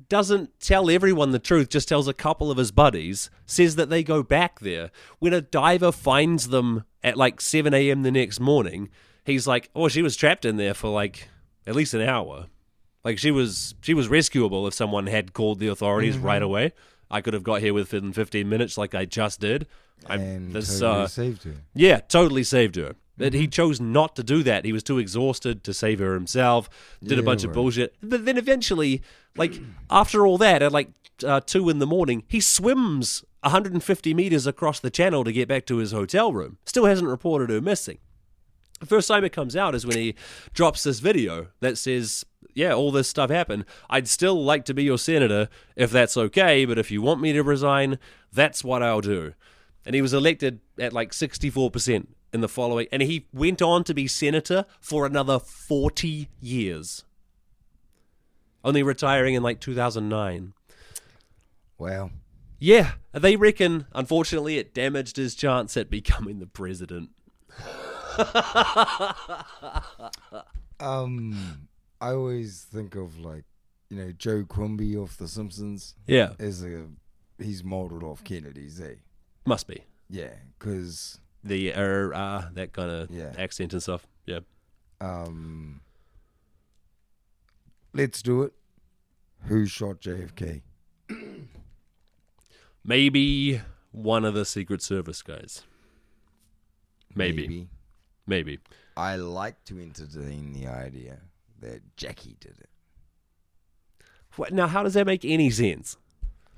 doesn't tell everyone the truth, just tells a couple of his buddies, says that they go back there. When a diver finds them at 7 a.m. the next morning, he's like, oh, she was trapped in there for at least an hour. She was rescuable if someone had called the authorities right away. I could have got here within 15 minutes like I just did. Totally saved her. Yeah, totally saved her. But he chose not to do that. He was too exhausted to save her himself, did a bunch of bullshit. But then eventually, after all that, at 2 in the morning, he swims 150 meters across the channel to get back to his hotel room. Still hasn't reported her missing. The first time it comes out is when he drops this video that says, yeah, all this stuff happened. I'd still like to be your senator if that's okay, but if you want me to resign, that's what I'll do. And he was elected at 64% in the following, and he went on to be senator for another 40 years. only retiring in like 2009. Wow. Yeah, they reckon, unfortunately, it damaged his chance at becoming the president. I always think of Joe Quimby off The Simpsons. Yeah. He's modeled off Kennedy's, eh? Must be. Yeah, because the that kind of accent and stuff. Yeah. Let's do it. Who shot JFK? Maybe one of the Secret Service guys. Maybe. I like to entertain the idea that Jackie did it. What, now, how does that make any sense?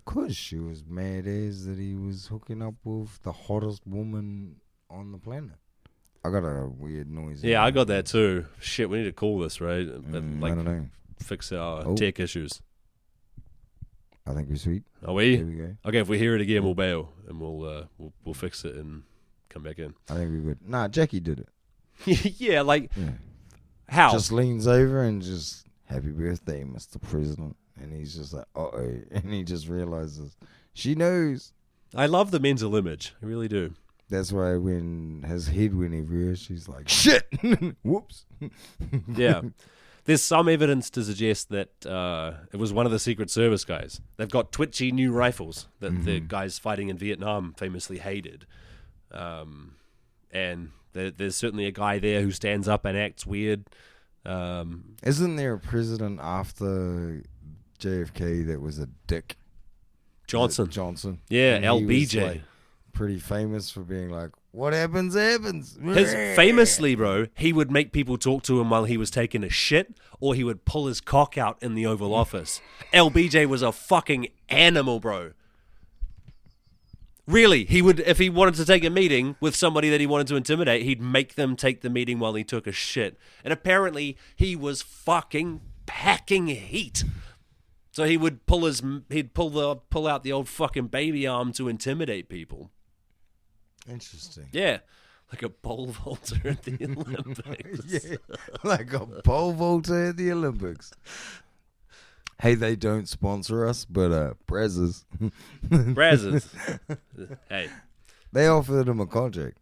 Because she was mad as that he was hooking up with the hottest woman on the planet. I got a weird noise. Yeah, I got that too. Shit, we need to call this, right? I don't know. Fix our tech issues. I think we're sweet. Are we? There we go. Okay, if we hear it again, we'll bail and we'll fix it and come back in. I think we're good. Nah, Jackie did it. Yeah, how? Just leans over and just, happy birthday, Mr. President. And he's just like, uh-oh. And he just realizes she knows. I love the mental image. I really do. That's why when his head went everywhere, she's like, shit! Whoops. Yeah. There's some evidence to suggest that it was one of the Secret Service guys. They've got twitchy new rifles that the guys fighting in Vietnam famously hated. And there's certainly a guy there who stands up and acts weird. Isn't there a president after JFK that was a dick? Johnson. Yeah, And LBJ. Pretty famous for being like, what happens, happens. Famously, bro, he would make people talk to him while he was taking a shit, or he would pull his cock out in the Oval Office. LBJ was a fucking animal, bro. Really, he would, if he wanted to take a meeting with somebody that he wanted to intimidate, he'd make them take the meeting while he took a shit. And apparently, he was fucking packing heat. So he would pull out the old fucking baby arm to intimidate people. Interesting. Yeah, like a pole vaulter at the Olympics. Yeah, like a pole vaulter at the Olympics. Hey, they don't sponsor us, but Brazzers. Hey. They offered him a contract.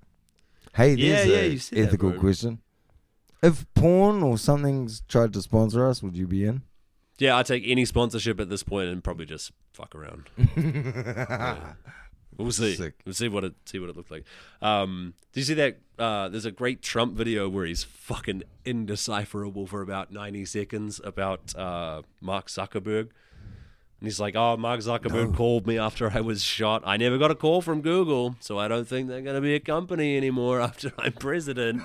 Hey, there's an ethical question. If porn or something's tried to sponsor us, would you be in? Yeah, I'd take any sponsorship at this point and probably just fuck around. Yeah. We'll see. Sick. We'll see what it looked like. Do you see that? There's a great Trump video where he's fucking indecipherable for about 90 seconds about Mark Zuckerberg. And he's like, oh, Mark Zuckerberg called me after I was shot. I never got a call from Google, so I don't think they're going to be a company anymore after I'm president.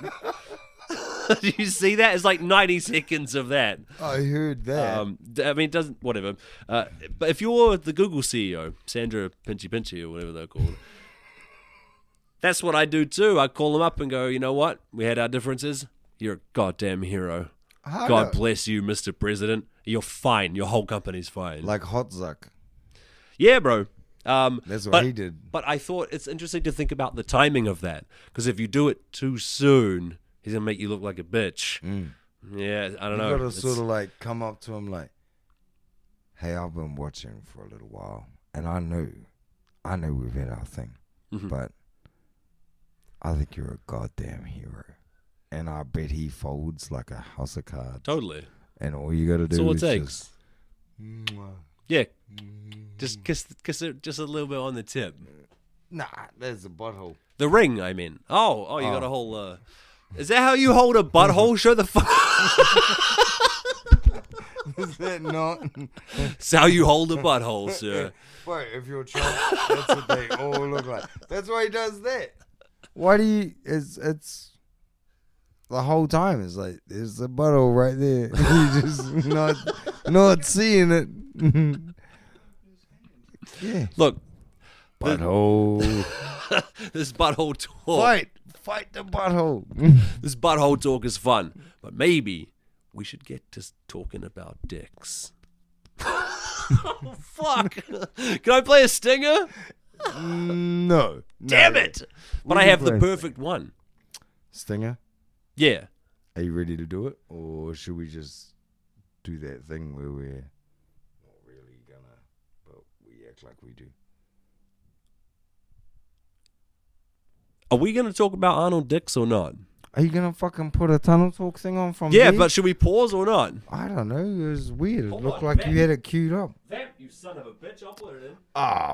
Do you see that? It's like 90 seconds of that. I heard that. I mean, it doesn't, whatever. But if you're the Google CEO, Sandra Pinchy or whatever they're called, that's what I do too. I call them up and go, you know what? We had our differences. You're a goddamn hero. God bless you, Mr. President. You're fine. Your whole company's fine. Like Hot Zuck. Yeah, bro. That's what he did. But I thought it's interesting to think about the timing of that. Because if you do it too soon, he's going to make you look like a bitch. Yeah, I don't know. You got to sort of like come up to him like, hey, I've been watching for a little while. And I know we've had our thing. But I think you're a goddamn hero. And I bet he folds like a house of cards. Totally. And all you got to do That's all is it takes. just... Yeah. Just kiss it just a little bit on the tip. Nah, there's a butthole. The ring, I mean. Oh, you got a whole... Is that how you hold a butthole? Show the fuck. Is that not? It's how you hold a butthole, sir. Wait, if you're Trump, that's what they all look like. That's why he does that. Why do you... It's the whole time. It's like, there's a butthole right there. You just not seeing it. Yeah. Look. Butthole. This butthole talk. Fight the butthole. This butthole talk is fun. But maybe we should get to talking about dicks. Oh, fuck. Can I play a stinger? No. Damn it. But I have the perfect one. Stinger? Yeah. Are you ready to do it? Or should we just do that thing where we're not really gonna, but we act like we do. Are we going to talk about Arnold dicks or not? Are you gonna fucking put a tunnel talk thing on from Yeah, there? but should we pause or not? I don't know. It was weird. It Hold looked on, like man. you had it queued up. Vamp, you son of a bitch. I'll put it in.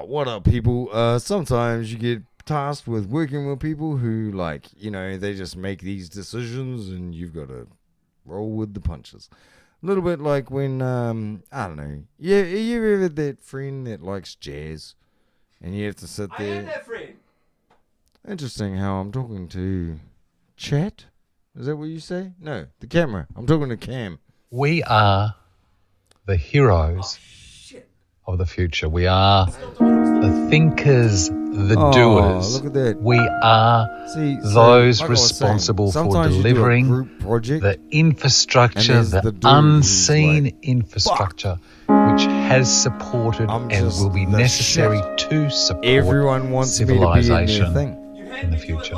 What up, people? Sometimes you get tasked with working with people who, like, you know, they just make these decisions and you've got to roll with the punches. A little bit like when, I don't know. Yeah, you ever that friend that likes jazz and you have to sit there? I am that friend. Interesting how I'm talking to chat. Is that what you say? No, the camera. I'm talking to Cam. We are the heroes of the future. We are the thinkers, the doers. Look at that. We are those responsible for delivering group project, the infrastructure, the unseen infrastructure, which has supported and will be necessary to support everyone wants civilization me to be in their thing. in the future.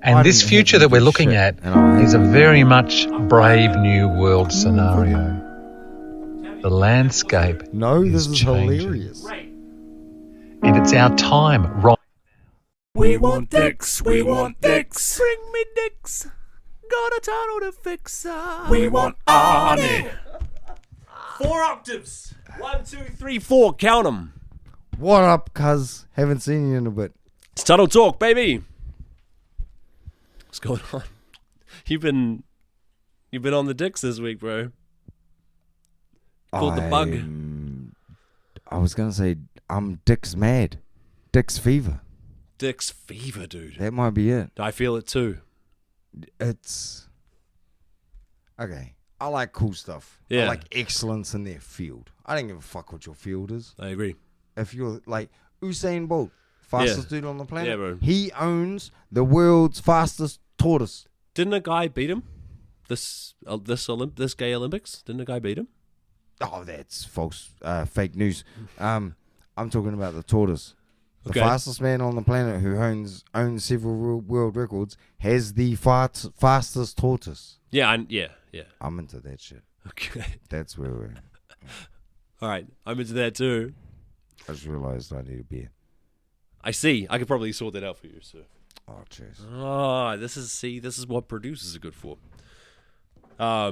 And this future that we're looking at is a very much brave new world scenario. The landscape this is changing. hilarious. And it's our time right. We want dicks, we want dicks. Bring me dicks. Got a tunnel to fix. We want Arnie. 4 octaves. 1, 2, 3, 4. Count them. What up, cuz? Haven't seen you in a bit. It's Tunnel Talk, baby. What's going on? You've been on the dicks this week, bro. Called the bug. I was gonna say I'm Dick's mad. Dick's fever. Dick's fever, dude. That might be it. I feel it too. It's okay. I like cool stuff. Yeah. I like excellence in their field. I don't give a fuck what your field is. I agree. If you're like Usain Bolt, fastest dude on the planet, yeah, bro. He owns the world's fastest tortoise. Didn't a guy beat him? This gay Olympics? Didn't a guy beat him? Oh, that's false, fake news. I'm talking about the tortoise. The Okay. fastest man on the planet who owns several world records has the fastest tortoise. Yeah, yeah. I'm into that shit. Okay. That's where we're. All right, I'm into that too. I just realized I need a beer. I see. I could probably sort that out for you, sir. Oh, cheers. This is what producers are good for. I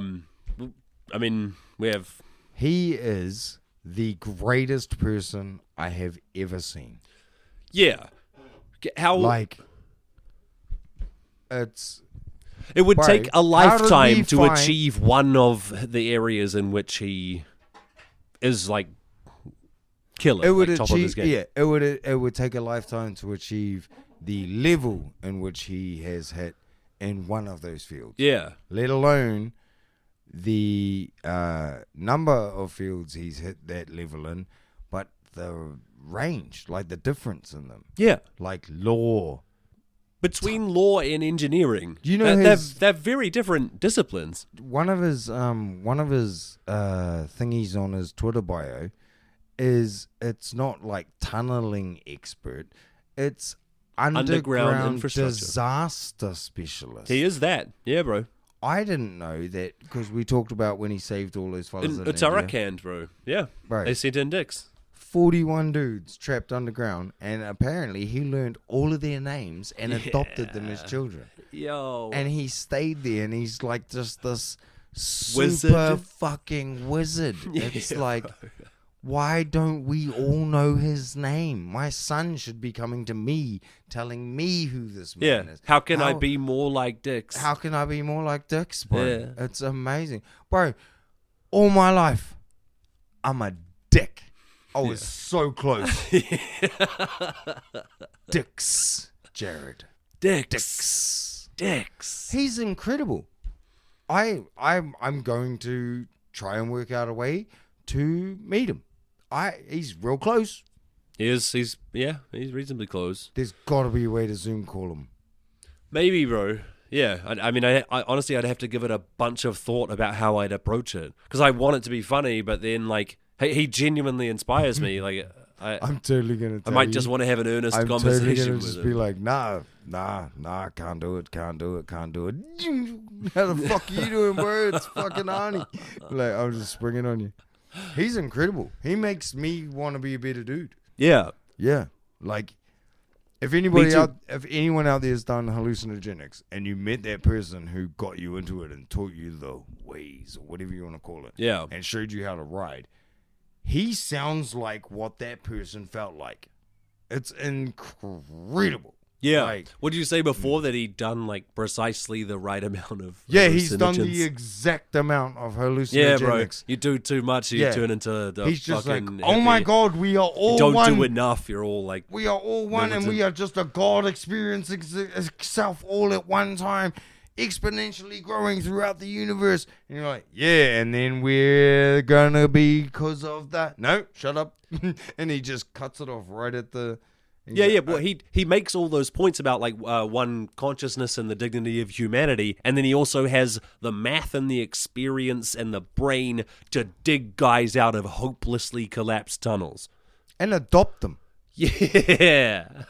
mean, we have. He is the greatest person I have ever seen. Yeah. How it would take a lifetime to achieve one of the areas in which he is like killer. It would like, top of his game. Yeah. It would take a lifetime to achieve the level in which he has hit in one of those fields. Yeah. Let alone the number of fields he's hit that level in, but the range, like the difference in them. Yeah. Like law. Between law and engineering. Do you know they're very different disciplines. One of his thingies on his Twitter bio is it's not like tunneling expert, it's underground infrastructure disaster specialist. He is that. Yeah, bro. I didn't know that because we talked about when he saved all those fellas in It's India. Uttarakhand, bro. Yeah. Bro. They sent in dicks. 41 dudes trapped underground, and apparently he learned all of their names and adopted them as children. Yo. And he stayed there, and he's like just this Wizard. super fucking wizard. It's like, why don't we all know his name? My son should be coming to me, telling me who this man is. How can I be more like dicks? How can I be more like Dix, bro? Yeah. It's amazing. Bro, all my life, I'm a dick. I was so close. Dix. Jared. Dicks. He's incredible. I'm going to try and work out a way to meet him. He's real close. He's reasonably close. There's got to be a way to Zoom call him. Maybe, bro. Yeah, I mean, I honestly, I'd have to give it a bunch of thought about how I'd approach it. Because I want it to be funny, but then, like, he genuinely inspires me. Like, I'm totally gonna. I might just want to have an earnest conversation totally gonna with just him. be like, nah, can't do it. How the fuck are you doing, bro? It's fucking Arnie. Like, I'll just spring it on you. He's incredible. He makes me want to be a better dude. Yeah. Yeah. Like, if anyone out there has done hallucinogenics and you met that person who got you into it and taught you the ways or whatever you want to call it, and showed you how to ride, he sounds like what that person felt like. It's incredible. Yeah. Like, what did you say before that he'd done like precisely the right amount of he's done the exact amount of hallucinogenics. Yeah, bro. You do too much, you turn into the He's just like, fucking oh my God, we are all you one. don't do enough. You're all like, we are all one, and we are just a God experiencing itself all at one time, exponentially growing throughout the universe. And you're like, yeah, and then we're gonna be because of that. No, shut up. And he just cuts it off right at the. Yeah. Well, he makes all those points about like one consciousness and the dignity of humanity, and then he also has the math and the experience and the brain to dig guys out of hopelessly collapsed tunnels and adopt them. Yeah,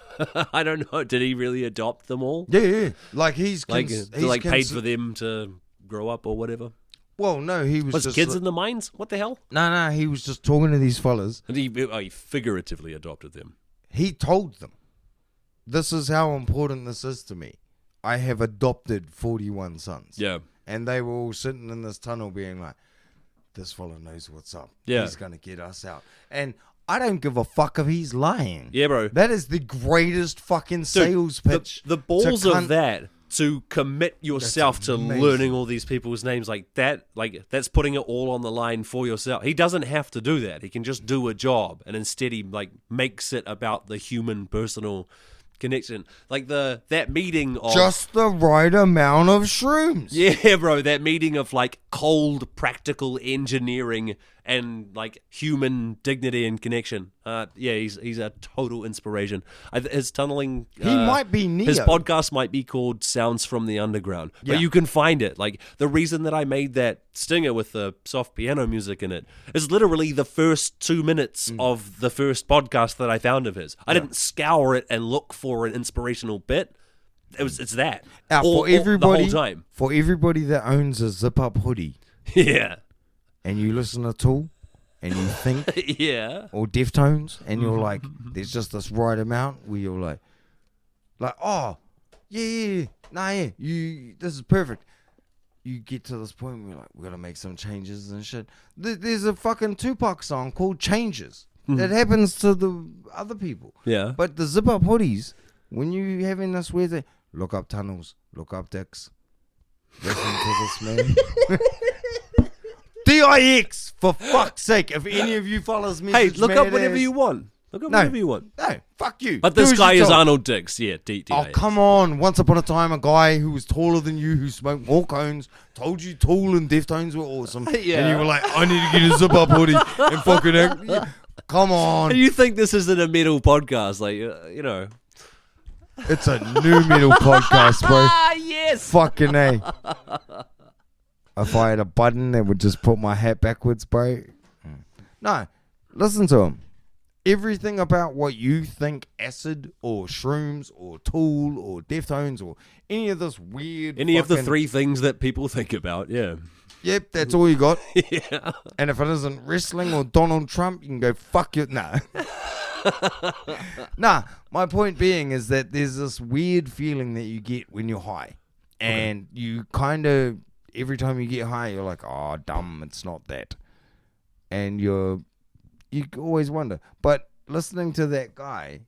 I don't know. Did he really adopt them all? Yeah. Like he's paid for them to grow up or whatever. Well, no, he was just kids in the mines. What the hell? No, he was just talking to these fellas. And he figuratively adopted them. He told them, this is how important this is to me. I have adopted 41 sons. Yeah. And they were all sitting in this tunnel being like, this fella knows what's up. Yeah. He's going to get us out. And I don't give a fuck if he's lying. Yeah, bro. That is the greatest fucking sales pitch. The balls of that, to commit yourself to learning all these people's names like that's putting it all on the line for yourself. He doesn't have to do that. He can just do a job, and instead he like makes it about the human personal connection. Like that meeting of just the right amount of shrooms. Yeah, bro, that meeting of like cold practical engineering and like human dignity and connection. He's a total inspiration. His tunneling, he might be Neo. His podcast might be called Sounds from the Underground, but you can find it. Like the reason that I made that stinger with the soft piano music in it is literally the first 2 minutes of the first podcast that I found of his. I didn't scour it and look for an inspirational bit. It's that for everybody the whole time. For everybody that owns a zip up hoodie. Yeah. And you listen to Tool, and you think, or Deftones, and you're like, there's just this right amount where you're like, oh, this is perfect. You get to this point where you're like, we're gonna make some changes and shit. There's a fucking Tupac song called Changes. That happens to the other people. Yeah. But the zip up hoodies, when you having this weird thing, look up tunnels, look up dicks, listen to this man. DIX, for fuck's sake. If any of you fellas message look up whatever you want. Look up whatever you want. No, fuck you. But this guy is Arnold Dix. Yeah, DIX. Oh, come on. Once upon a time, a guy who was taller than you, who smoked more cones, told you Tool and Deftones were awesome. Yeah. And you were like, I need to get a zip-up hoodie and fucking act. Yeah. Come on. And you think this isn't a metal podcast? Like, you know. It's a new metal podcast, bro. Yes. Fucking A. If I had a button that would just put my hat backwards, bro. No, listen to him. Everything about what you think acid or shrooms or Tool or Deftones or any of this weird of the three things that people think about, yeah. Yep, that's all you got. Yeah. And if it isn't wrestling or Donald Trump, you can go fuck you. Nah. Nah, my point being is that there's this weird feeling that you get when you're high. And you kind of, every time you get high, you're like, oh, dumb, it's not that. And you always wonder. But listening to that guy,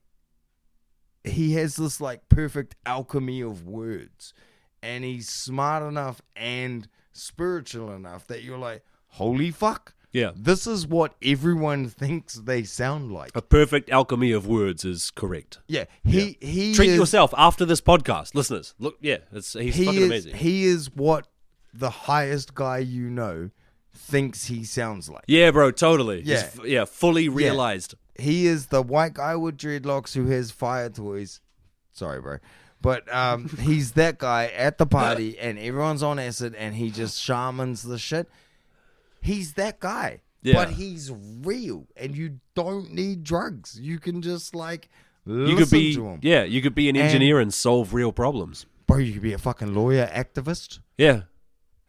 he has this like perfect alchemy of words. And he's smart enough and spiritual enough that you're like, holy fuck. Yeah. This is what everyone thinks they sound like. A perfect alchemy of words is correct. Yeah. He treat yourself after this podcast, listeners. Look, yeah, he's fucking amazing. He is what the highest guy you know thinks he sounds like. Yeah, bro, totally. Yeah. He's, fully realized. Yeah. He is the white guy with dreadlocks who has fire toys. Sorry, bro. But he's that guy at the party and everyone's on acid and he just shamans the shit. He's that guy. But he's real, and you don't need drugs. You can just like you could be, to him. Yeah, you could be an engineer and solve real problems. Bro, you could be a fucking lawyer, activist. Yeah,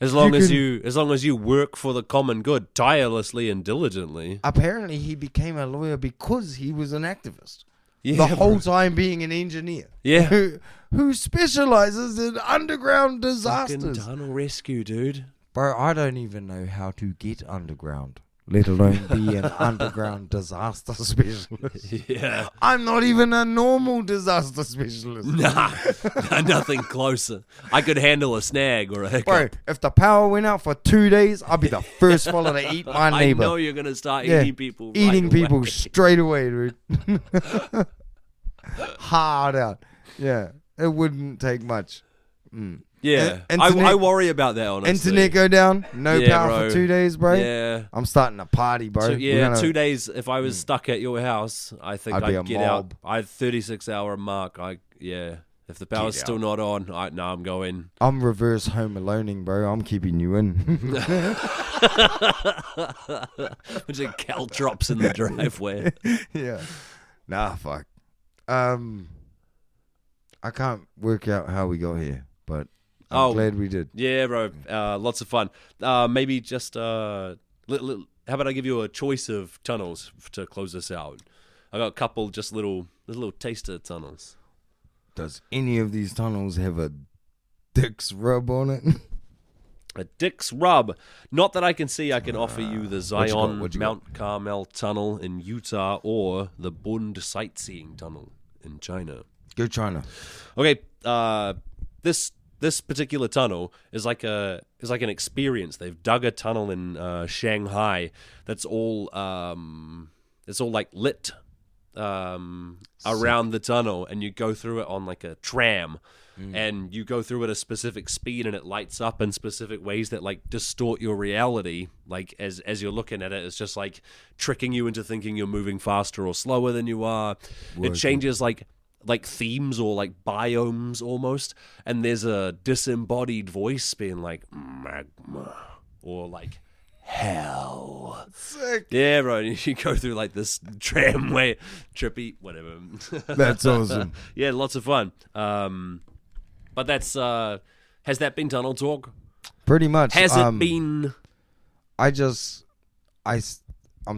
as long as you work for the common good tirelessly and diligently. Apparently, he became a lawyer because he was an activist. Yeah, the whole time being an engineer. Yeah, who specializes in underground disasters. Fucking tunnel rescue, dude. Bro, I don't even know how to get underground, let alone be an underground disaster specialist. Yeah. I'm not even a normal disaster specialist. Nah, nothing closer. I could handle a snag or a hiccup. Bro, if the power went out for 2 days, I'd be the first fella to eat my neighbor. I know you're going to start eating people Eating people away. straight away, dude. Hard out. Yeah, it wouldn't take much. Yeah, I worry about that, honestly. Internet go down, no power bro. for 2 days, bro. Yeah. I'm starting a party, bro. 2 days, if I was stuck at your house, I think I'd get mob. out. I'd 36-hour mark. If the power's still not on, I'm going. I'm reverse home aloneing, bro. I'm keeping you in. Bunch of caltrops in the driveway. Yeah. Nah, fuck. I can't work out how we got here, but I'm glad we did. Yeah, bro. Lots of fun. Maybe just how about I give you a choice of tunnels to close this out? I got a couple, just little taster tunnels. Does any of these tunnels have a Dick's rub on it? A Dick's rub. Not that I can see. I can offer you the Zion Mount Carmel Tunnel in Utah or the Bund Sightseeing Tunnel in China. Go China. Okay, this particular tunnel is like an experience. They've dug a tunnel in Shanghai that's all like lit around the tunnel, and you go through it on like a tram. And you go through at a specific speed, and it lights up in specific ways that like distort your reality. Like as you're looking at it, it's just like tricking you into thinking you're moving faster or slower than you are. It changes like themes or like biomes almost, and there's a disembodied voice being like magma or like hell. Sick. Yeah, bro. You go through like this tramway, trippy, whatever. That's awesome. Yeah, lots of fun. But that's has that been tunnel talk? Pretty much. Has it been? I'm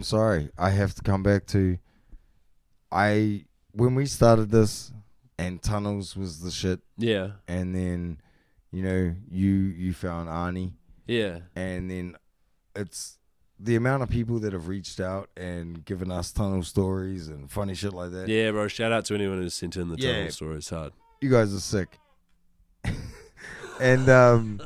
sorry. I have to come back to when we started this and tunnels was the shit. Yeah. And then, you found Arnie. Yeah. And then it's the amount of people that have reached out and given us tunnel stories and funny shit like that. Yeah, bro. Shout out to anyone who's sent in the tunnel story. It's hard. You guys are sick. And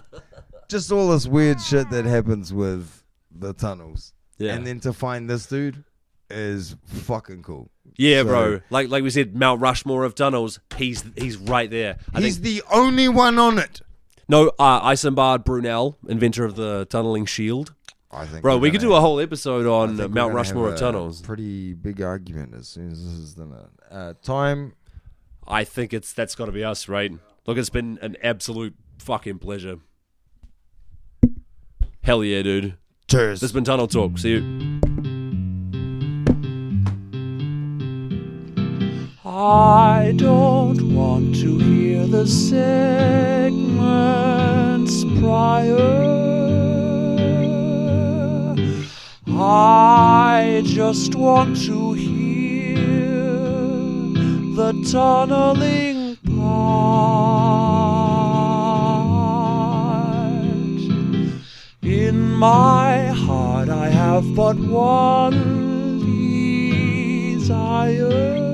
just all this weird shit that happens with the tunnels. Yeah. And then to find this dude is fucking cool. Yeah, bro. Like we said, Mount Rushmore of tunnels. He's right there. He's the only one on it. No, Isambard Brunel, inventor of the tunneling shield. I think, bro, we could do a whole episode on Mount Rushmore of tunnels. Pretty big argument as soon as this is done. Time. I think that's got to be us, right? Look, it's been an absolute fucking pleasure. Hell yeah, dude. Cheers. This has been Tunnel Talk. See you. I don't want to hear the segments prior. I just want to hear the tunneling part. In my heart I have but one desire,